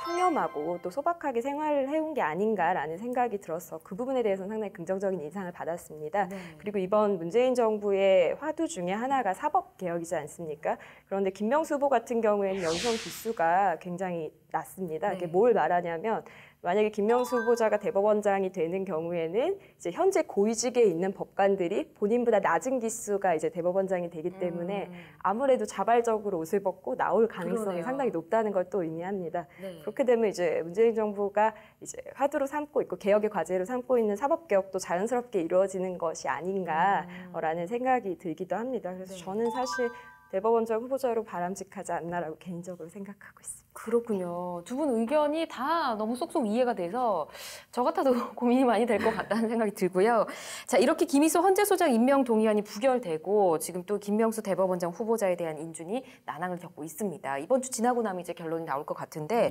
청렴하고 또 소박하게 생활을 해온 게 아닌가라는 생각이 들어서 그 부분에 대해서는 상당히 긍정적인 인상을 받았습니다. 그리고 이번 문재인 정부의 화두 중에 하나가 사법개혁이지 않습니까? 그런데 김명수 후보 같은 경우에는 연수원 기수가 굉장히 낮습니다. 이게 뭘 말하냐면 만약에 김명수 후보자가 대법원장이 되는 경우에는 이제 현재 고위직에 있는 법관들이 본인보다 낮은 기수가 이제 대법원장이 되기 때문에 아무래도 자발적으로 옷을 벗고 나올 가능성이 상당히 높다는 걸 또 의미합니다. 그렇게 되면 이제 문재인 정부가 이제 화두로 삼고 있고 개혁의 과제로 삼고 있는 사법개혁도 자연스럽게 이루어지는 것이 아닌가라는 생각이 들기도 합니다. 그래서 저는 사실 대법원장 후보자로 바람직하지 않나라고 개인적으로 생각하고 있습니다. 그렇군요. 두 분 의견이 다 너무 쏙쏙 이해가 돼서 저 같아도 고민이 많이 될 것 같다는 생각이 들고요. 자, 이렇게 김희수 헌재소장 임명 동의안이 부결되고 지금 또 김명수 대법원장 후보자에 대한 인준이 난항을 겪고 있습니다. 이번 주 지나고 나면 이제 결론이 나올 것 같은데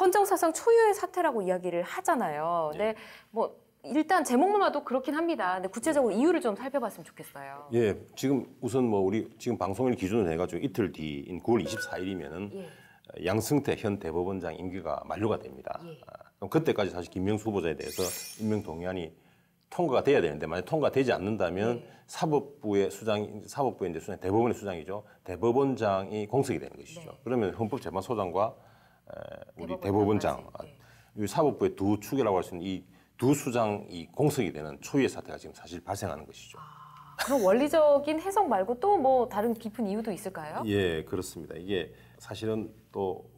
헌정사상 초유의 사태라고 이야기를 하잖아요. 근데 뭐 일단 제목만 봐도 그렇긴 합니다. 근데 구체적으로 이유를 좀 살펴봤으면 좋겠어요. 예, 지금 우선 뭐 우리 지금 방송일 기준으로 해가지고 이틀 뒤인 9월 24일이면은 양승태 현 대법원장 임기가 만료가 됩니다. 그럼 그때까지 사실 김명수 후보자에 대해서 임명 동의안이 통과가 돼야 되는데 만약 통과되지 않는다면 사법부의 이제 수장 대법원의 수장이죠. 대법원장이 공석이 되는 것이죠. 그러면 헌법재판소장과 우리 대법원장, 이 사법부의 두 축이라고 할 수 있는 이 두 수장이 공석이 되는 초유의 사태가 지금 사실 발생하는 것이죠. 그럼 원리적인 해석 말고 또 뭐 다른 깊은 이유도 있을까요? 예, 그렇습니다. 이게 사실은 또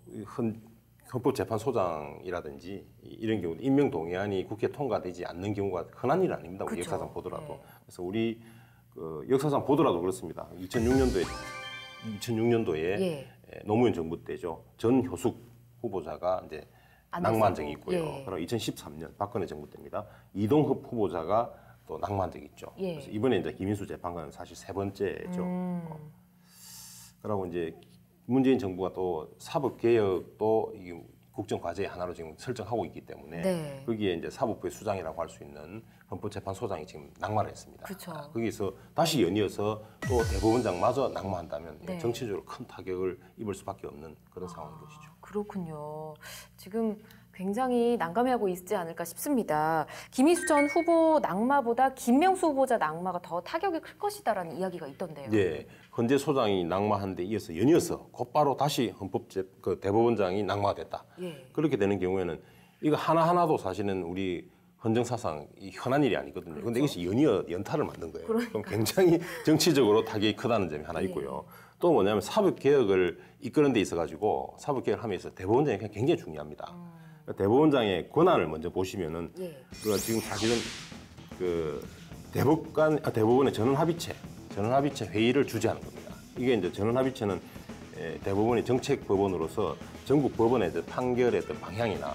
헌법재판소장이라든지 이런 경우 임명 동의안이 국회 통과되지 않는 경우가 흔한 일은 아닙니다. 우리 역사상 보더라도. 그래서 우리 역사상 보더라도 그렇습니다. 2006년도에 노무현 정부 때죠. 전효숙 후보자가 이제 낙마한 적이 있고요. 그리고 2013년 박근혜 정부 때입니다. 이동흡 후보자가 또 낙마한 적이 있죠. 그래서 이번에 이제 김인수 재판관은 사실 세 번째죠. 그리고 이제 문재인 정부가 또 사법개혁도 이 국정과제의 하나로 지금 설정하고 있기 때문에 거기에 이제 사법부의 수장이라고 할 수 있는 헌법재판소장이 지금 낙마를 했습니다. 거기서 다시 연이어서 또 대법원장마저 낙마한다면 정치적으로 큰 타격을 입을 수밖에 없는 그런 상황인 것이죠. 그렇군요. 지금 굉장히 난감해하고 있지 않을까 싶습니다. 김희수 전 후보 낙마보다 김명수 후보자 낙마가 더 타격이 클 것이다라는 이야기가 있던데요. 네, 헌재 소장이 낙마한 데 이어서 연이어서 곧바로 다시 대법원장이 낙마됐다. 그렇게 되는 경우에는 이거 하나하나도 사실은 우리 헌정사상 흔한 일이 아니거든요. 그런데 그렇죠. 이것이 연타를 만든 거예요. 그럼 굉장히 정치적으로 타격이 크다는 점이 하나 있고요. 또 뭐냐면 사법개혁을 이끄는 데 있어가지고 사법개혁을 하면서 대법원장이 굉장히 중요합니다. 대법원장의 권한을 먼저 보시면은 우리가 지금 사실은 그 대법원의 전원합의체 회의를 주재하는 겁니다. 이게 이제 전원합의체는 대법원이 정책법원으로서 전국 법원의 판결의 어떤 방향이나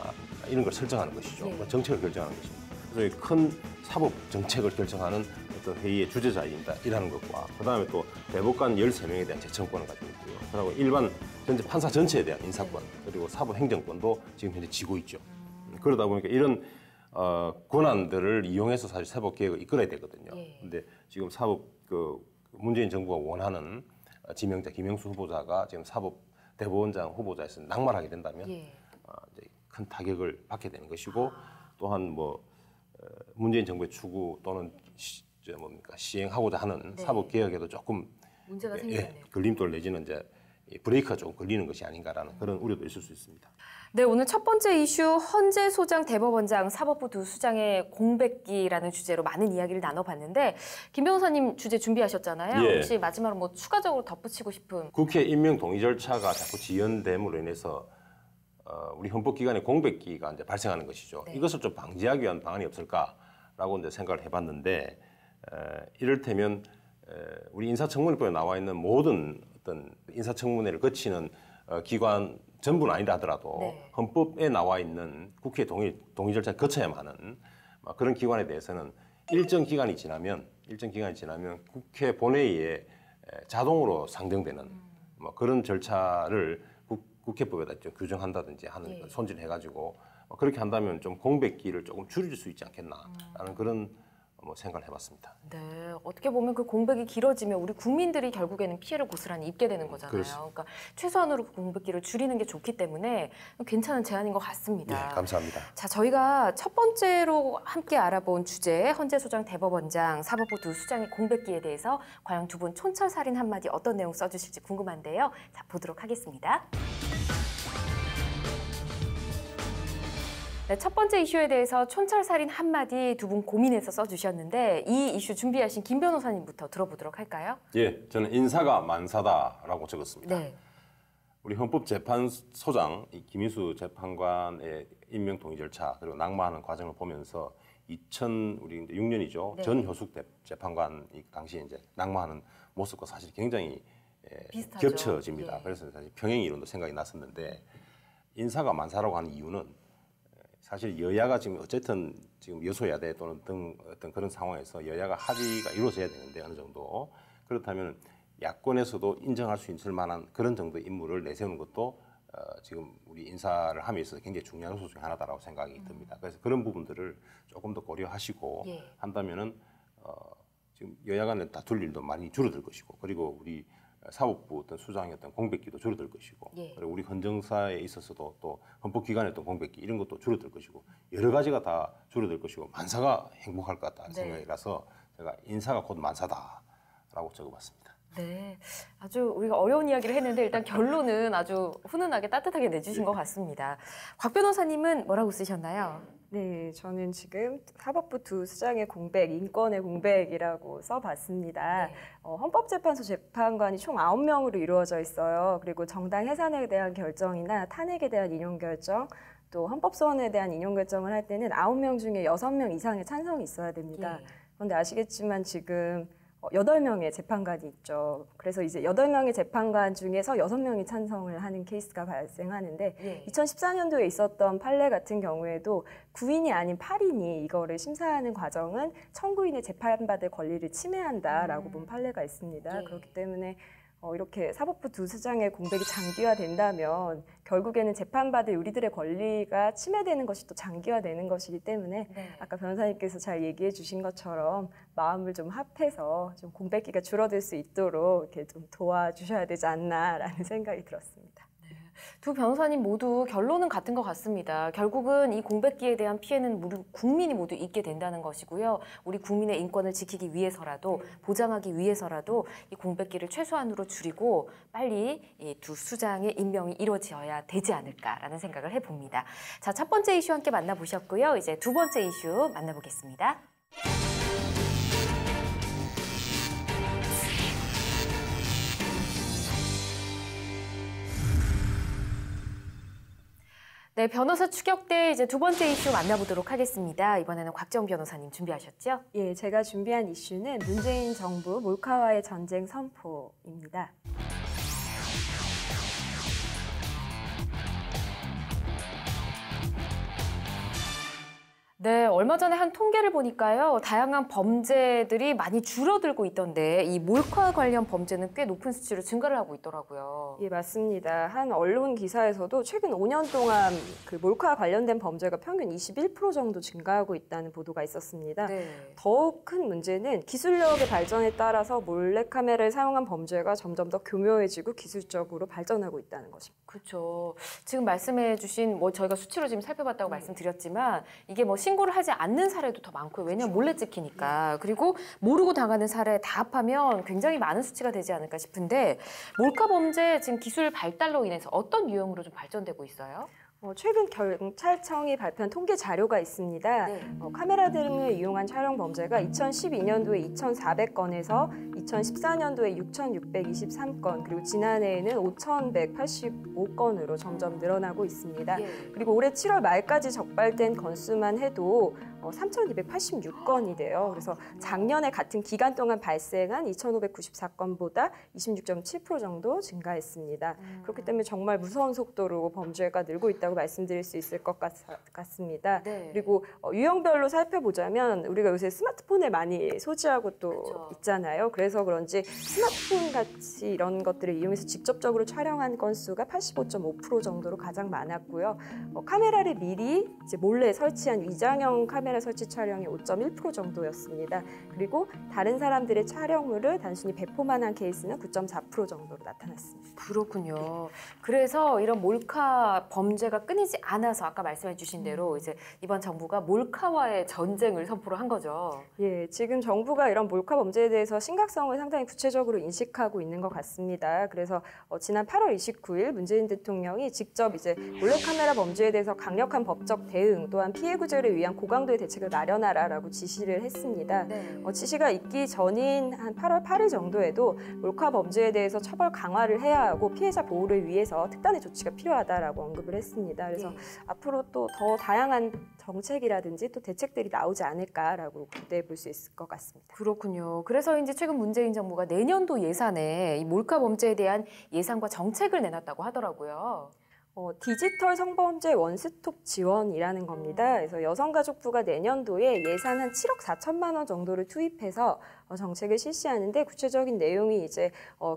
이런 걸 설정하는 것이죠. 정책을 결정하는 것입니다. 그래서 큰 사법 정책을 결정하는 어떤 회의의 주재자이라는 것과 그다음에 또 대법관 13명에 대한 재청권을 가지고 있고요. 그리고 일반 전체 판사 전체에 대한 인사권 그리고 사법 행정권도 지금 현재 쥐고 있죠. 그러다 보니까 이런 권한들을 이용해서 사실 사법 개혁을 이끌어야 되거든요. 근데 지금 문재인 정부가 원하는 지명자 김영수 후보자가 지금 사법 대법원장 후보자에서 낙마하게 된다면 이제 큰 타격을 받게 되는 것이고 또한 문재인 정부의 추구 또는 시행하고자 하는 사법 개혁에도 조금 문제가 생기네요. 걸림돌 내지는 이제 브레이크가 조금 걸리는 것이 아닌가라는 그런 우려도 있을 수 있습니다. 네, 오늘 첫 번째 이슈 헌재 소장 대법원장 사법부 두 수장의 공백기라는 주제로 많은 이야기를 나눠봤는데 김 변호사님 주제 준비하셨잖아요. 혹시 마지막으로 추가적으로 덧붙이고 싶은 국회 임명 동의 절차가 자꾸 지연됨으로 인해서 우리 헌법기관의 공백기가 이제 발생하는 것이죠. 이것을 좀 방지하기 위한 방안이 없을까라고 이제 생각을 해봤는데 이를테면 우리 인사청문회법에 나와 있는 모든 어떤 인사청문회를 거치는 기관 전부는 아니다 하더라도 헌법에 나와 있는 국회 동의 절차를 거쳐야만 하는 그런 기관에 대해서는 일정 기간이 지나면 국회 본회의에 자동으로 상정되는 그런 절차를 국회법에다 좀 규정한다든지 하는 손질을 해가지고 그렇게 한다면 좀 공백기를 조금 줄일 수 있지 않겠나라는 그런 생각을 해봤습니다. 네, 어떻게 보면 그 공백이 길어지면 우리 국민들이 결국에는 피해를 고스란히 입게 되는 거잖아요. 그렇습니다. 그러니까 최소한으로 그 공백기를 줄이는 게 좋기 때문에 괜찮은 제안인 것 같습니다. 네, 감사합니다. 자, 저희가 첫 번째로 함께 알아본 주제 헌재 소장 대법원장 사법부 두 수장의 공백기에 대해서 과연 두 분 촌철살인 한마디 어떤 내용 써주실지 궁금한데요. 자, 보도록 하겠습니다. 네, 첫 번째 이슈에 대해서 촌철살인 한마디 두 분 고민해서 써주셨는데 이 이슈 준비하신 김 변호사님부터 들어보도록 할까요? 예, 저는 인사가 만사다라고 적었습니다. 네. 우리 헌법재판소장 김인수 재판관의 임명 동의 절차 그리고 낙마하는 과정을 보면서 2006년이죠. 전효숙 재판관 당시에 이제 낙마하는 모습과 사실 굉장히 비슷하죠. 겹쳐집니다. 그래서 사실 평행 이론도 생각이 났었는데 인사가 만사라고 하는 이유는 사실 여야가 지금 어쨌든 지금 여소야대 또는 등 어떤 그런 상황에서 여야가 합의가 이루어져야 되는데 어느 정도 그렇다면 야권에서도 인정할 수 있을 만한 그런 정도의 인물을 내세우는 것도 지금 우리 인사를 함에 있어서 굉장히 중요한 요소 중에 하나다라고 생각이 듭니다. 그래서 그런 부분들을 조금 더 고려하시고 한다면은 지금 여야 간에 다툴 일도 많이 줄어들 것이고 그리고 우리 사법부 어떤 수장의 어떤 공백기도 줄어들 것이고 그리고 우리 헌정사에 있어서도 또 헌법기관의 어떤 공백기 이런 것도 줄어들 것이고 여러 가지가 다 줄어들 것이고 만사가 행복할 것 같다는 생각이라서 제가 인사가 곧 만사다라고 적어봤습니다. 네, 아주 우리가 어려운 이야기를 했는데 일단 결론은 아주 훈훈하게 따뜻하게 내주신 것 같습니다. 곽 변호사님은 뭐라고 쓰셨나요? 네, 저는 지금 사법부 두 수장의 공백, 인권의 공백이라고 써봤습니다. 헌법재판소 재판관이 총 9명으로 이루어져 있어요. 그리고 정당 해산에 대한 결정이나 탄핵에 대한 인용 결정, 또 헌법소원에 대한 인용 결정을 할 때는 9명 중에 6명 이상의 찬성이 있어야 됩니다. 그런데 아시겠지만 지금 8명의 재판관이 있죠. 그래서 이제 8명의 재판관 중에서 6명이 찬성을 하는 케이스가 발생하는데 2014년도에 있었던 판례 같은 경우에도 9인이 아닌 8인이 이거를 심사하는 과정은 청구인의 재판받을 권리를 침해한다라고 본 판례가 있습니다. 그렇기 때문에 이렇게 사법부 두 수장의 공백이 장기화된다면 결국에는 재판받을 우리들의 권리가 침해되는 것이 또 장기화되는 것이기 때문에 아까 변호사님께서 잘 얘기해 주신 것처럼 마음을 좀 합해서 좀 공백기가 줄어들 수 있도록 이렇게 좀 도와주셔야 되지 않나라는 생각이 들었습니다. 두 변호사님 모두 결론은 같은 것 같습니다. 결국은 이 공백기에 대한 피해는 우리 국민이 모두 입게 된다는 것이고요. 우리 국민의 인권을 지키기 위해서라도 보장하기 위해서라도 이 공백기를 최소한으로 줄이고 빨리 이 두 수장의 임명이 이루어져야 되지 않을까라는 생각을 해봅니다. 자, 첫 번째 이슈 함께 만나보셨고요. 이제 두 번째 이슈 만나보겠습니다. 네, 변호사 추격대 이제 두 번째 이슈 만나보도록 하겠습니다. 이번에는 곽정 변호사님 준비하셨죠? 예, 제가 준비한 이슈는 문재인 정부 몰카와의 전쟁 선포입니다. 네, 얼마 전에 한 통계를 보니까요. 다양한 범죄들이 많이 줄어들고 있던데 이 몰카 관련 범죄는 꽤 높은 수치로 증가를 하고 있더라고요. 예, 맞습니다. 한 언론 기사에서도 최근 5년 동안 그 몰카 관련된 범죄가 평균 21% 정도 증가하고 있다는 보도가 있었습니다. 네. 더욱 큰 문제는 기술력의 발전에 따라서 몰래카메라를 사용한 범죄가 점점 더 교묘해지고 기술적으로 발전하고 있다는 것입니다. 그렇죠. 지금 말씀해 주신 뭐 저희가 수치로 지금 살펴봤다고 말씀드렸지만 이게 뭐 신고를 하지 않는 사례도 더 많고요. 왜냐하면 몰래 찍히니까. 그리고 모르고 당하는 사례 다 합하면 굉장히 많은 수치가 되지 않을까 싶은데 몰카 범죄 지금 기술 발달로 인해서 어떤 유형으로 좀 발전되고 있어요? 최근 경찰청이 발표한 통계 자료가 있습니다. 네. 카메라 등을 이용한 촬영 범죄가 2012년도에 2,400건에서 2014년도에 6,623건, 그리고 지난해에는 5,185건으로 점점 늘어나고 있습니다. 예. 그리고 올해 7월 말까지 적발된 건수만 해도 3,286건이 돼요. 그래서 작년에 같은 기간 동안 발생한 2,594건보다 26.7% 정도 증가했습니다. 그렇기 때문에 정말 무서운 속도로 범죄가 늘고 있다고 말씀드릴 수 있을 것 같습니다. 네. 그리고 유형별로 살펴보자면 우리가 요새 스마트폰을 많이 소지하고 또 그렇죠. 있잖아요. 그래서 그런지 스마트폰 같이 이런 것들을 이용해서 직접적으로 촬영한 건수가 85.5% 정도로 가장 많았고요. 카메라를 미리 이제 몰래 설치한 위장형 카메라 설치 촬영이 5.1% 정도였습니다. 그리고 다른 사람들의 촬영물을 단순히 배포만 한 케이스는 9.4% 정도로 나타났습니다. 그렇군요. 그래서 이런 몰카 범죄가 끊이지 않아서 아까 말씀해 주신 대로 이제 이번 정부가 몰카와의 전쟁을 선포를 한 거죠. 예, 지금 정부가 이런 몰카 범죄에 대해서 심각성을 상당히 구체적으로 인식하고 있는 것 같습니다. 그래서 지난 8월 29일 문재인 대통령이 직접 이제 몰래카메라 범죄에 대해서 강력한 법적 대응 또한 피해 구제를 위한 고강도의 대책을 마련하라라고 지시를 했습니다. 네. 지시가 있기 전인 한 8월 8일 정도에도 몰카 범죄에 대해서 처벌 강화를 해야 하고 피해자 보호를 위해서 특단의 조치가 필요하다라고 언급을 했습니다. 그래서 앞으로 또 더 다양한 정책이라든지 또 대책들이 나오지 않을까라고 기대해 볼 수 있을 것 같습니다. 그렇군요. 그래서 이제 최근 문재인 정부가 내년도 예산에 이 몰카 범죄에 대한 예산과 정책을 내놨다고 하더라고요. 디지털 성범죄 원스톱 지원이라는 겁니다. 그래서 여성가족부가 내년도에 예산 한 7억 4천만 원 정도를 투입해서 정책을 실시하는데 구체적인 내용이 이제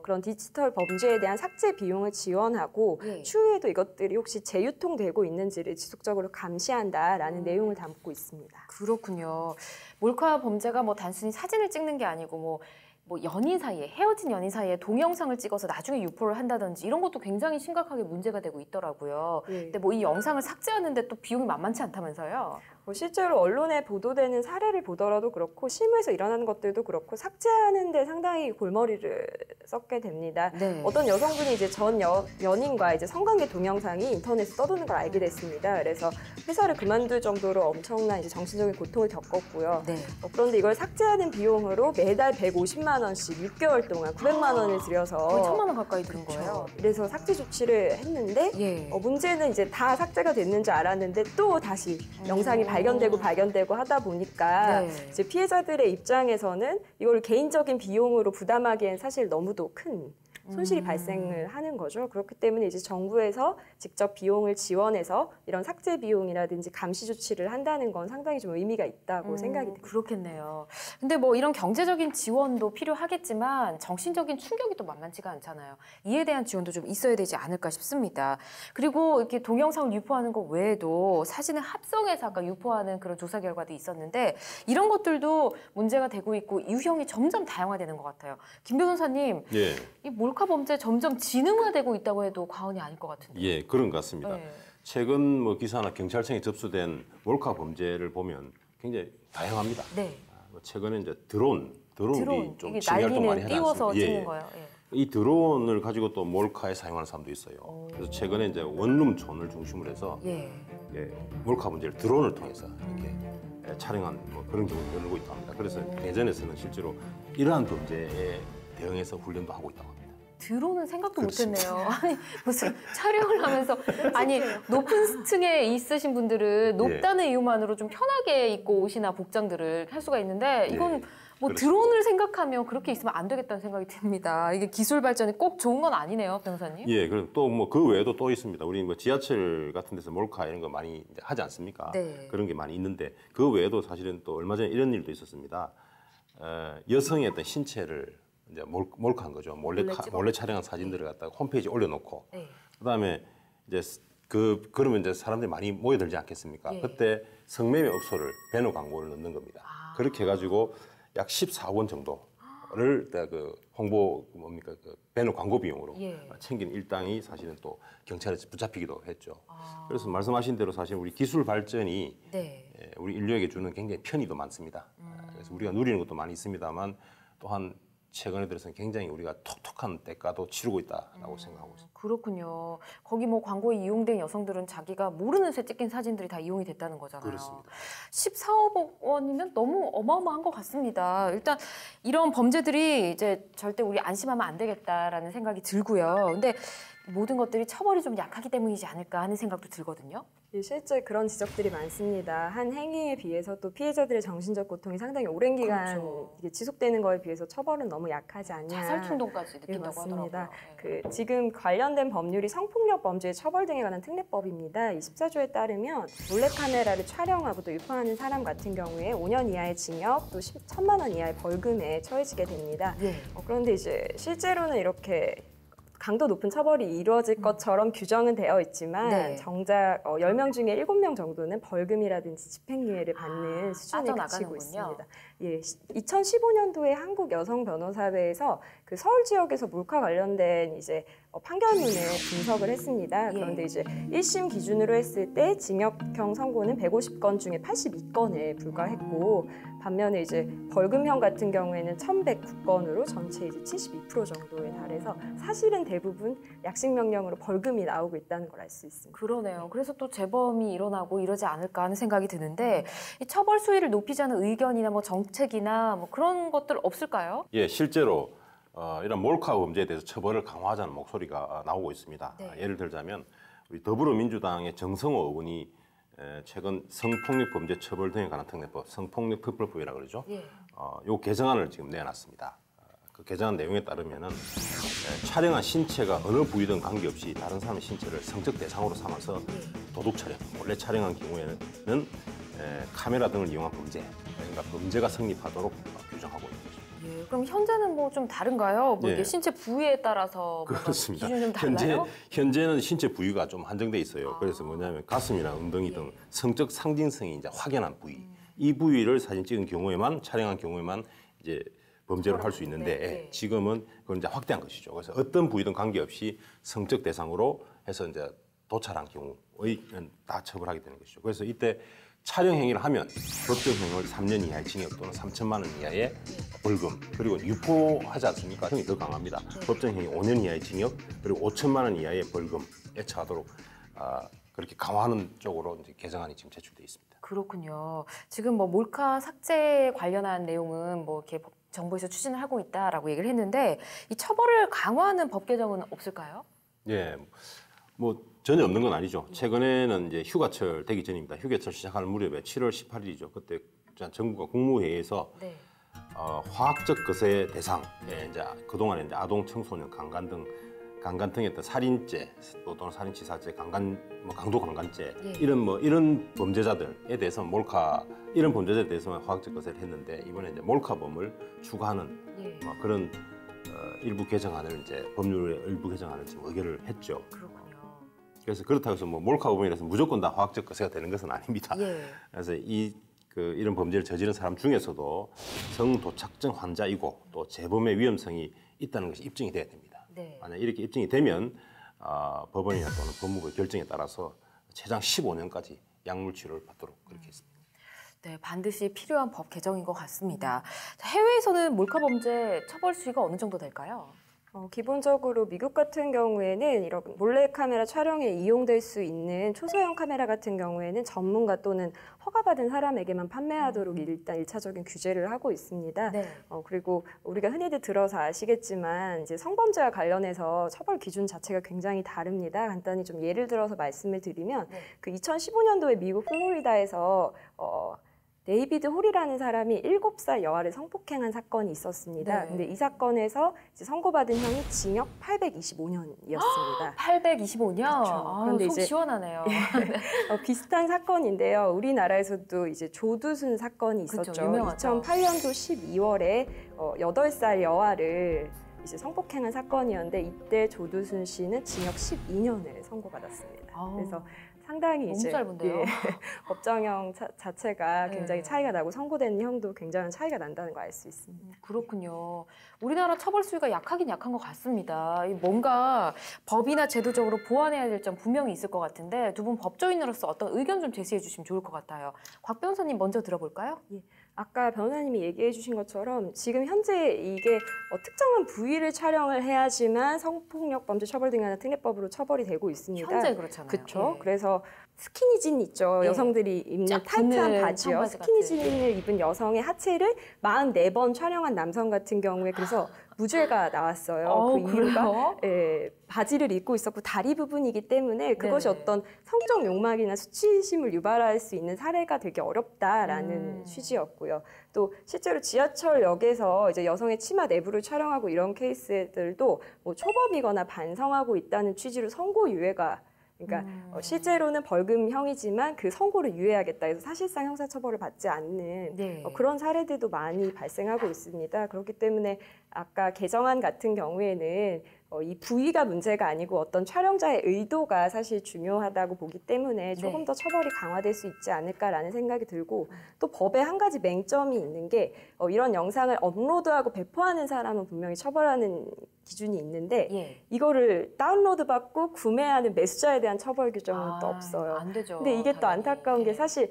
그런 디지털 범죄에 대한 삭제 비용을 지원하고 추후에도 이것들이 혹시 재유통되고 있는지를 지속적으로 감시한다라는 내용을 담고 있습니다. 그렇군요. 몰카 범죄가 뭐 단순히 사진을 찍는 게 아니고 뭐 연인 사이에 헤어진 연인 사이에 동영상을 찍어서 나중에 유포를 한다든지 이런 것도 굉장히 심각하게 문제가 되고 있더라고요. 근데 뭐 이 영상을 삭제하는데 또 비용이 만만치 않다면서요? 실제로 언론에 보도되는 사례를 보더라도 그렇고 실무에서 일어나는 것들도 그렇고 삭제하는 데 상당히 골머리를 썩게 됩니다. 네. 어떤 여성분이 이제 전 연인과 이제 성관계 동영상이 인터넷에 떠도는 걸 알게 됐습니다. 그래서 회사를 그만둘 정도로 엄청난 이제 정신적인 고통을 겪었고요. 네. 그런데 이걸 삭제하는 비용으로 매달 150만 원씩 6개월 동안 900만 원을 들여서 거의 1,000만 원 가까이 드는 거예요. 그래서 삭제 조치를 했는데 문제는 이제 다 삭제가 됐는 줄 알았는데 또 다시 영상이 발견되고 하다 보니까 이제 피해자들의 입장에서는 이걸 개인적인 비용으로 부담하기엔 사실 너무도 큰 손실이 발생을 하는 거죠. 그렇기 때문에 이제 정부에서 직접 비용을 지원해서 이런 삭제 비용이라든지 감시 조치를 한다는 건 상당히 좀 의미가 있다고 생각이 듭니다. 그렇겠네요. 근데 뭐 이런 경제적인 지원도 필요하겠지만 정신적인 충격이 또 만만치가 않잖아요. 이에 대한 지원도 좀 있어야 되지 않을까 싶습니다. 그리고 이렇게 동영상을 유포하는 것 외에도 사진을 합성해서 아까 유포하는 그런 조사 결과도 있었는데 이런 것들도 문제가 되고 있고 유형이 점점 다양화되는 것 같아요. 김 변호사님, 이 몰카 범죄 점점 지능화되고 있다고 해도 과언이 아닐 것 같은데. 예, 그런 것 같습니다. 네. 최근 뭐 기사나 경찰청에 접수된 몰카 범죄를 보면 굉장히 다양합니다. 네. 최근에 이제 드론이 좀 이게 취미 활동 많이 날리는 하지 띄워서 않습니까? 찍는 거예요. 예. 이 드론을 가지고 또 몰카에 사용하는 사람도 있어요. 그래서 최근에 이제 원룸촌을 중심으로 해서 예. 몰카 문제를 드론을 통해서 이렇게 촬영한 뭐 그런 경우가 늘고 있다고 합니다. 그래서 대전에서는 실제로 이러한 범죄에 대응해서 훈련도 하고 있다고 합니다. 드론은 생각도 그렇습니다. 못했네요. 아니 무슨 촬영을 하면서 아니 높은 층에 있으신 분들은 높다는 이유만으로 좀 편하게 입고 옷이나 복장들을 할 수가 있는데 이건 뭐 그렇습니다. 드론을 생각하면 그렇게 있으면 안 되겠다는 생각이 듭니다. 이게 기술 발전이 꼭 좋은 건 아니네요, 변호사님. 예, 그리고 또 뭐 그 외에도 또 있습니다. 우리 뭐 지하철 같은 데서 몰카 이런 거 많이 이제 하지 않습니까? 네. 그런 게 많이 있는데 그 외에도 사실은 또 얼마 전에 이런 일도 있었습니다. 여성의 어떤 신체를 이제 몰카한 거죠. 몰래 촬영한 사진들을 갖다가 홈페이지에 올려놓고 네. 그다음에 이제 그러면 이제 사람들이 많이 모여들지 않겠습니까? 예. 그때 성매매 업소를 배너 광고를 넣는 겁니다. 그렇게 해가지고 약 14억 원 정도를 그 홍보 뭡니까 그 배너 광고 비용으로 챙긴 일당이 사실은 또 경찰에 붙잡히기도 했죠. 그래서 말씀하신 대로 사실 우리 기술 발전이 우리 인류에게 주는 굉장히 편의도 많습니다. 그래서 우리가 누리는 것도 많이 있습니다만 또한 최근에 들어서는 굉장히 우리가 톡톡한 대가도 치르고 있다라고 생각하고 있습니다. 그렇군요. 거기 뭐 광고에 이용된 여성들은 자기가 모르는 새 찍힌 사진들이 다 이용이 됐다는 거잖아요. 그렇습니다. 14억 원이면 너무 어마어마한 것 같습니다. 일단 이런 범죄들이 이제 절대 우리 안심하면 안 되겠다라는 생각이 들고요. 근데 모든 것들이 처벌이 좀 약하기 때문이지 않을까 하는 생각도 들거든요. 실제 그런 지적들이 많습니다. 한 행위에 비해서 또 피해자들의 정신적 고통이 상당히 오랜 기간 이게 지속되는 거에 비해서 처벌은 너무 약하지 않냐. 자살 충동까지 느낀다고 맞습니다. 하더라고요. 지금 관련된 법률이 성폭력 범죄의 처벌 등에 관한 특례법입니다. 24조에 따르면 몰래카메라를 촬영하고 또 유포하는 사람 같은 경우에 5년 이하의 징역 또 1,000만 원 이하의 벌금에 처해지게 됩니다. 그런데 이제 실제로는 이렇게 강도 높은 처벌이 이루어질 것처럼 규정은 되어 있지만 정작 10명 중에 7명 정도는 벌금이라든지 집행유예를 받는 수준에 그치고 있습니다. 2015년도에 한국 여성 변호사회에서 그 서울 지역에서 몰카 관련된 이제 판결문을 분석을 했습니다. 그런데 이제 1심 기준으로 했을 때 징역형 선고는 150건 중에 82건에 불과했고 반면에 이제 벌금형 같은 경우에는 1,109건으로 전체 이제 72% 정도에 달해서 사실은 대부분 약식 명령으로 벌금이 나오고 있다는 걸 알 수 있습니다. 그러네요. 그래서 또 재범이 일어나고 이러지 않을까 하는 생각이 드는데 이 처벌 수위를 높이자는 의견이나 뭐 정책이나 뭐 그런 것들 없을까요? 예, 실제로 이런 몰카 범죄에 대해서 처벌을 강화하자는 목소리가 나오고 있습니다. 예를 들자면 우리 더불어민주당의 정성호 의원이 최근 성폭력 범죄 처벌 등에 관한 특례법, 성폭력 특별법이라고 그러죠. 요 개정안을 지금 내놨습니다. 그 개정안 내용에 따르면은 촬영한 신체가 어느 부위든 관계없이 다른 사람의 신체를 성적 대상으로 삼아서 도둑 촬영, 몰래 촬영한 경우에는 카메라 등을 이용한 범죄, 그러니까 범죄가 성립하도록 규정하고 있는 거죠. 그럼 현재는 뭐 좀 다른가요? 뭐 이게 신체 부위에 따라서 그렇습니다. 기준이 좀 달라요? 현재는 신체 부위가 좀 한정돼 있어요. 그래서 뭐냐면 가슴이나 엉덩이 등 성적 상징성이 이제 확연한 부위, 이 부위를 사진 찍은 경우에만 촬영한 경우에만 이제 범죄를 할 수 있는데 지금은 그걸 이제 확대한 것이죠. 그래서 어떤 부위든 관계없이 성적 대상으로 해서 이제 도찰한 경우의 다 처벌하게 되는 것이죠. 그래서 이때 촬영 행위를 하면 법정형을 3년 이하의 징역 또는 3,000만 원 이하의 벌금, 그리고 유포하지 않습니까? 형이 더 강합니다. 법정형이 5년 이하의 징역 그리고 5,000만 원 이하의 벌금에 처하도록 그렇게 강화하는 쪽으로 이제 개정안이 지금 제출돼 있습니다. 그렇군요. 지금 뭐 몰카 삭제 관련한 내용은 뭐 이렇게 정부에서 추진을 하고 있다라고 얘기를 했는데 이 처벌을 강화하는 법 개정은 없을까요? 예, 뭐 전혀 없는 건 아니죠. 최근에는 이제 휴가철 되기 전입니다. 휴가철 시작하는 무렵에 7월 18일이죠. 그때 정부가 국무회의에서 화학적 거세 대상, 이제 그동안에 이제 아동, 청소년, 강간 등의 어떤 살인죄 또는 살인치사죄, 강도 강간죄 이런 범죄자들에 대해서 이런 범죄자에 대해서만 화학적 거세를 했는데 이번에 이제 몰카범을 추가하는 그런 일부 개정안을 이제 법률의 일부 개정안을 지금 의결을 했죠. 그렇군요. 그래서 그렇다고 해서 뭐 몰카범이라서 무조건 다 화학적 거세가 되는 것은 아닙니다. 그래서 이런 범죄를 저지른 사람 중에서도 성도착증 환자이고 또 재범의 위험성이 있다는 것이 입증이 돼야 됩니다. 네. 만약 이렇게 입증이 되면 법원이나 또는 법무부의 결정에 따라서 최장 15년까지 약물 치료를 받도록 그렇게 했습니다. 네, 반드시 필요한 법 개정인 것 같습니다. 자, 해외에서는 몰카 범죄 처벌 수위가 어느 정도 될까요? 기본적으로 미국 같은 경우에는 이런 몰래카메라 촬영에 이용될 수 있는 초소형 카메라 같은 경우에는 전문가 또는 허가받은 사람에게만 판매하도록 일단 1차적인 규제를 하고 있습니다. 네. 그리고 우리가 흔히들 들어서 아시겠지만 이제 성범죄와 관련해서 처벌 기준 자체가 굉장히 다릅니다. 간단히 좀 예를 들어서 말씀을 드리면 네. 그 2015년도에 미국 플로리다에서 데이비드 홀이라는 사람이 7살 여아를 성폭행한 사건이 있었습니다. 네. 근데 이 사건에서 이제 선고받은 형이 징역 825년이었습니다. 825년? 그렇죠. 그런데 속 이제 시원하네요. 비슷한 사건인데요. 우리나라에서도 이제 조두순 사건이 있었죠. 그렇죠, 유명하죠. 2008년도 12월에 8살 여아를 이제 성폭행한 사건이었는데 이때 조두순 씨는 징역 12년을 선고받았습니다. 그래서 상당히 너무 이제 짧은데요. 법정형 자체가 네. 굉장히 차이가 나고 선고된 형도 굉장한 차이가 난다는 걸 알 수 있습니다. 그렇군요. 우리나라 처벌 수위가 약하긴 약한 것 같습니다. 뭔가 법이나 제도적으로 보완해야 될 점 분명히 있을 것 같은데 두 분 법조인으로서 어떤 의견 좀 제시해 주시면 좋을 것 같아요. 곽 변호사님 먼저 들어볼까요? 아까 변호사님이 얘기해 주신 것처럼 지금 현재 이게 특정한 부위를 촬영을 해야지만 성폭력 범죄 처벌 등의 특례법으로 처벌이 되고 있습니다. 현재 그렇잖아요. 그렇죠. 예. 그래서 스키니진 있죠. 예. 여성들이 입는 쫙 타이트한 붙는 바지요. 청바지 스키니진을 입은 여성의 하체를 44번 촬영한 남성 같은 경우에 그래서 무죄가 나왔어요. 그 이유가 바지를 입고 있었고 다리 부분이기 때문에 그것이 네네. 어떤 성적 욕망이나 수치심을 유발할 수 있는 사례가 되게 어렵다라는 취지였고요. 또 실제로 지하철역에서 이제 여성의 치마 내부를 촬영하고 이런 케이스들도 뭐 초범이거나 반성하고 있다는 취지로 선고 유예가 그러니까 실제로는 벌금형이지만 그 선고를 유예하겠다 해서 사실상 형사처벌을 받지 않는 네. 그런 사례들도 많이 발생하고 있습니다. 그렇기 때문에 아까 개정안 같은 경우에는 이 부위가 문제가 아니고 어떤 촬영자의 의도가 사실 중요하다고 보기 때문에 조금 네. 더 처벌이 강화될 수 있지 않을까라는 생각이 들고 또 법에 한 가지 맹점이 있는 게 이런 영상을 업로드하고 배포하는 사람은 분명히 처벌하는 기준이 있는데 예. 이거를 다운로드 받고 구매하는 매수자에 대한 처벌 규정은 또 없어요. 안 되죠. 근데 이게 또 당연히. 안타까운 게 사실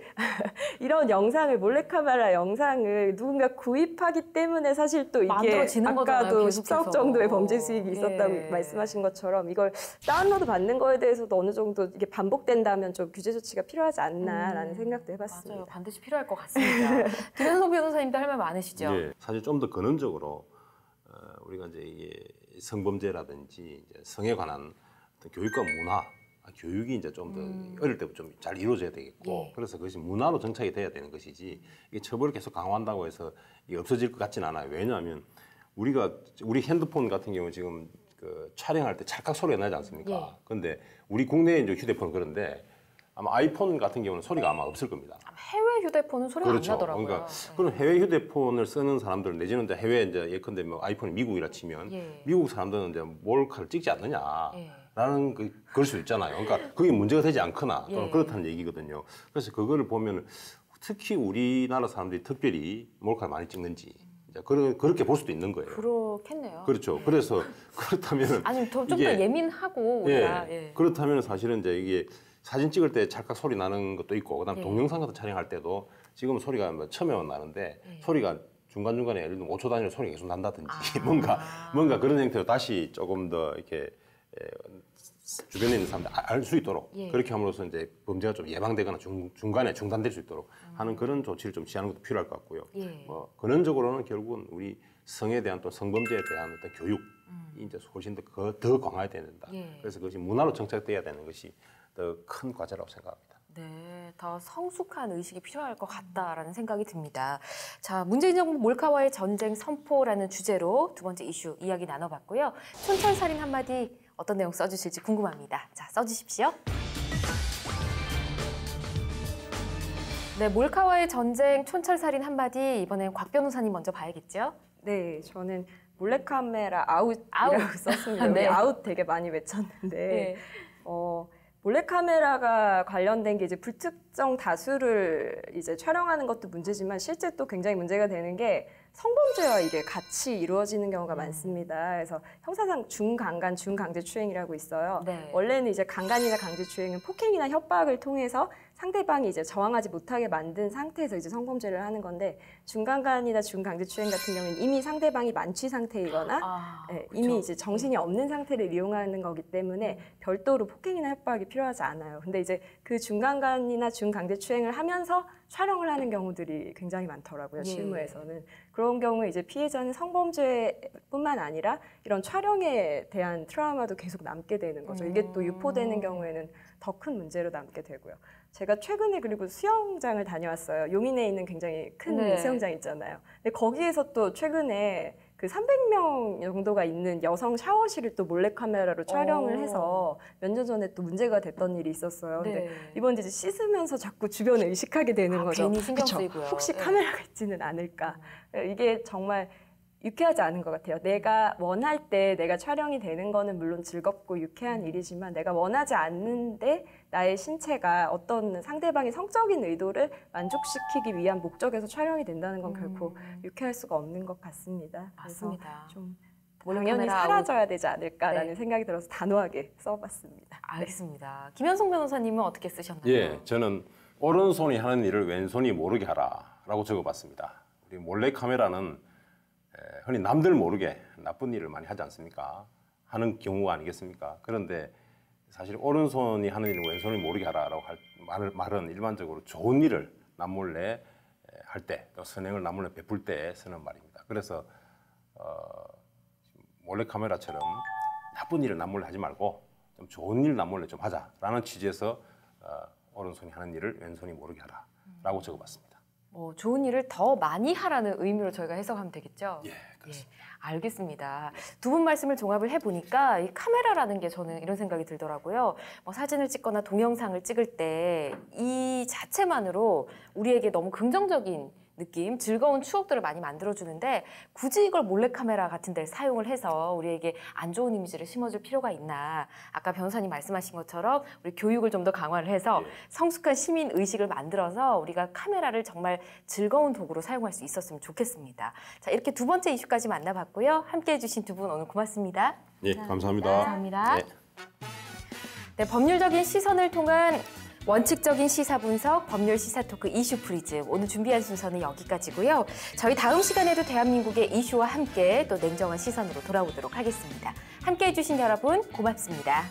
이런 영상을 몰래카메라 영상을 누군가 구입하기 때문에 사실 또 이게 만들어지는 거잖아요, 아까도 계속해서. 14억 정도의 범죄 수익이 있었다고 예. 말씀하신 것처럼 이걸 다운로드 받는 거에 대해서도 어느 정도 이게 반복된다면 좀 규제 조치가 필요하지 않나라는 생각도 해봤습니다. 맞아요. 반드시 필요할 것 같습니다. 김현성 변호사님도 할 말 많으시죠? 예, 사실 좀 더 근원적으로 우리가 이제 이게 성범죄라든지 이제 성에 관한 어떤 교육과 문화, 교육이 이제 좀 더 어릴 때부터 좀 잘 이루어져야 되겠고, 예. 그래서 그것이 문화로 정착이 돼야 되는 것이지 이게 처벌을 계속 강화한다고 해서 이게 없어질 것 같지는 않아요. 왜냐하면 우리 핸드폰 같은 경우 지금 그 촬영할 때 찰칵 소리가 나지 않습니까? 예. 근데 우리 국내 이제 휴대폰 그런데 아마 아이폰 같은 경우는 소리가 아마 없을 겁니다. 해외 휴대폰은 소리가 그렇죠. 안 나더라고요. 그러니까 그런 해외 휴대폰을 쓰는 사람들 내지는 이제 해외 이제 예컨대 뭐 아이폰이 미국이라 치면 예. 미국 사람들은 이제 몰카를 찍지 예. 않느냐라는 그럴 수 있잖아요. 그러니까 그게 문제가 되지 않거나 또는 예. 그렇다는 얘기거든요. 그래서 그거를 보면 특히 우리나라 사람들이 특별히 몰카를 많이 찍는지 이제 그렇게 볼 수도 있는 거예요. 그렇겠네요. 그렇죠. 그래서 그렇다면 아니 좀 더 이게- 예민하고 예, 우리가 그렇다면 사실은 이제 이게 사진 찍을 때 찰칵 소리 나는 것도 있고 그다음 예. 동영상 같은 촬영할 때도 지금 소리가 뭐 처음에만 나는데 예. 소리가 중간중간에 예를 들면 5초 단위로 소리가 계속 난다든지 아. 뭔가 그런 형태로 다시 조금 더 이렇게 주변에 있는 사람들 알 수 있도록 예. 그렇게 함으로써 이제 범죄가 좀 예방되거나 중간에 중단될 수 있도록 하는 그런 조치를 좀 취하는 것도 필요할 것 같고요. 예. 뭐 근원적으로는 결국은 우리 성에 대한 또 성범죄에 대한 어떤 교육이 이제 훨씬 더 강화해야 된다. 예. 그래서 그것이 문화로 정착돼야 되는 것이 더 큰 과제라고 생각합니다. 네, 더 성숙한 의식이 필요할 것 같다라는 생각이 듭니다. 자, 문재인 정부 몰카와의 전쟁 선포라는 주제로 두 번째 이슈 이야기 나눠봤고요. 촌철살인 한마디 어떤 내용 써주실지 궁금합니다. 자, 써주십시오. 네, 몰카와의 전쟁 촌철살인 한마디 이번엔 곽 변호사님 먼저 봐야겠죠? 네, 저는 몰래카메라 아웃이라고 아웃. 썼습니다. 네. 우리 아웃 되게 많이 외쳤는데 네. 몰래카메라가 관련된 게 이제 불특정 다수를 이제 촬영하는 것도 문제지만 실제 또 굉장히 문제가 되는 게 성범죄와 이게 같이 이루어지는 경우가 많습니다. 그래서 형사상 중강간, 중강제추행이라고 있어요. 네. 원래는 이제 강간이나 강제추행은 폭행이나 협박을 통해서 상대방이 이제 저항하지 못하게 만든 상태에서 이제 성범죄를 하는 건데 중강간이나 중강제추행 같은 경우는 이미 상대방이 만취 상태이거나 이미 이제 정신이 없는 상태를 이용하는 거기 때문에 별도로 폭행이나 협박이 필요하지 않아요. 근데 이제 그 중강간이나 중강제추행을 하면서 촬영을 하는 경우들이 굉장히 많더라고요. 실무에서는. 그런 경우에 이제 피해자는 성범죄뿐만 아니라 이런 촬영에 대한 트라우마도 계속 남게 되는 거죠. 이게 또 유포되는 경우에는 더 큰 문제로 남게 되고요. 제가 최근에 그리고 수영장을 다녀왔어요. 용인에 있는 굉장히 큰 수영장 있잖아요. 근데 거기에서 또 최근에 그 300명 정도가 있는 여성 샤워실을 또 몰래카메라로 촬영을 해서 몇 년 전에 또 문제가 됐던 일이 있었어요. 근데 이번 이제 씻으면서 자꾸 주변을 의식하게 되는 거죠. 괜히 신경 쓰이고요. 혹시 카메라가 있지는 않을까. 이게 정말 유쾌하지 않은 것 같아요. 내가 원할 때 내가 촬영이 되는 거는 물론 즐겁고 유쾌한 일이지만 내가 원하지 않는데 나의 신체가 어떤 상대방의 성적인 의도를 만족시키기 위한 목적에서 촬영이 된다는 건 결코 유쾌할 수가 없는 것 같습니다. 맞습니다. 그래서 좀 당연히 사라져야 되지 않을까라는 생각이 들어서 단호하게 써봤습니다. 알겠습니다. 김현송 변호사님은 어떻게 쓰셨나요? 예, 저는 오른손이 하는 일을 왼손이 모르게 하라라고 적어봤습니다. 우리 몰래카메라는 흔히 남들 모르게 나쁜 일을 많이 하지 않습니까? 하는 경우가 아니겠습니까? 그런데 사실 오른손이 하는 일을 왼손이 모르게 하라라고 말은 일반적으로 좋은 일을 남몰래 할 때, 또 선행을 남몰래 베풀 때 쓰는 말입니다. 그래서 몰래카메라처럼 나쁜 일을 남몰래 하지 말고 좀 좋은 일 남몰래 좀 하자라는 취지에서 오른손이 하는 일을 왼손이 모르게 하라라고 적어봤습니다. 좋은 일을 더 많이 하라는 의미로 저희가 해석하면 되겠죠? 예, 그렇습니다. 알겠습니다. 두 분 말씀을 종합을 해보니까 이 카메라라는 게 저는 이런 생각이 들더라고요. 사진을 찍거나 동영상을 찍을 때 이 자체만으로 우리에게 너무 긍정적인 느낌, 즐거운 추억들을 많이 만들어주는데 굳이 이걸 몰래카메라 같은 데를 사용을 해서 우리에게 안 좋은 이미지를 심어줄 필요가 있나. 아까 변호사님 말씀하신 것처럼 우리 교육을 좀 더 강화를 해서 성숙한 시민 의식을 만들어서 우리가 카메라를 정말 즐거운 도구로 사용할 수 있었으면 좋겠습니다. 자, 이렇게 두 번째 이슈까지 만나봤고요. 함께해 주신 두 분 오늘 고맙습니다. 예, 감사합니다. 감사합니다. 네, 법률적인 시선을 통한 원칙적인 시사 분석, 법률 시사 토크 이슈 프리즘. 오늘 준비한 순서는 여기까지고요. 저희 다음 시간에도 대한민국의 이슈와 함께 또 냉정한 시선으로 돌아오도록 하겠습니다. 함께해 주신 여러분 고맙습니다.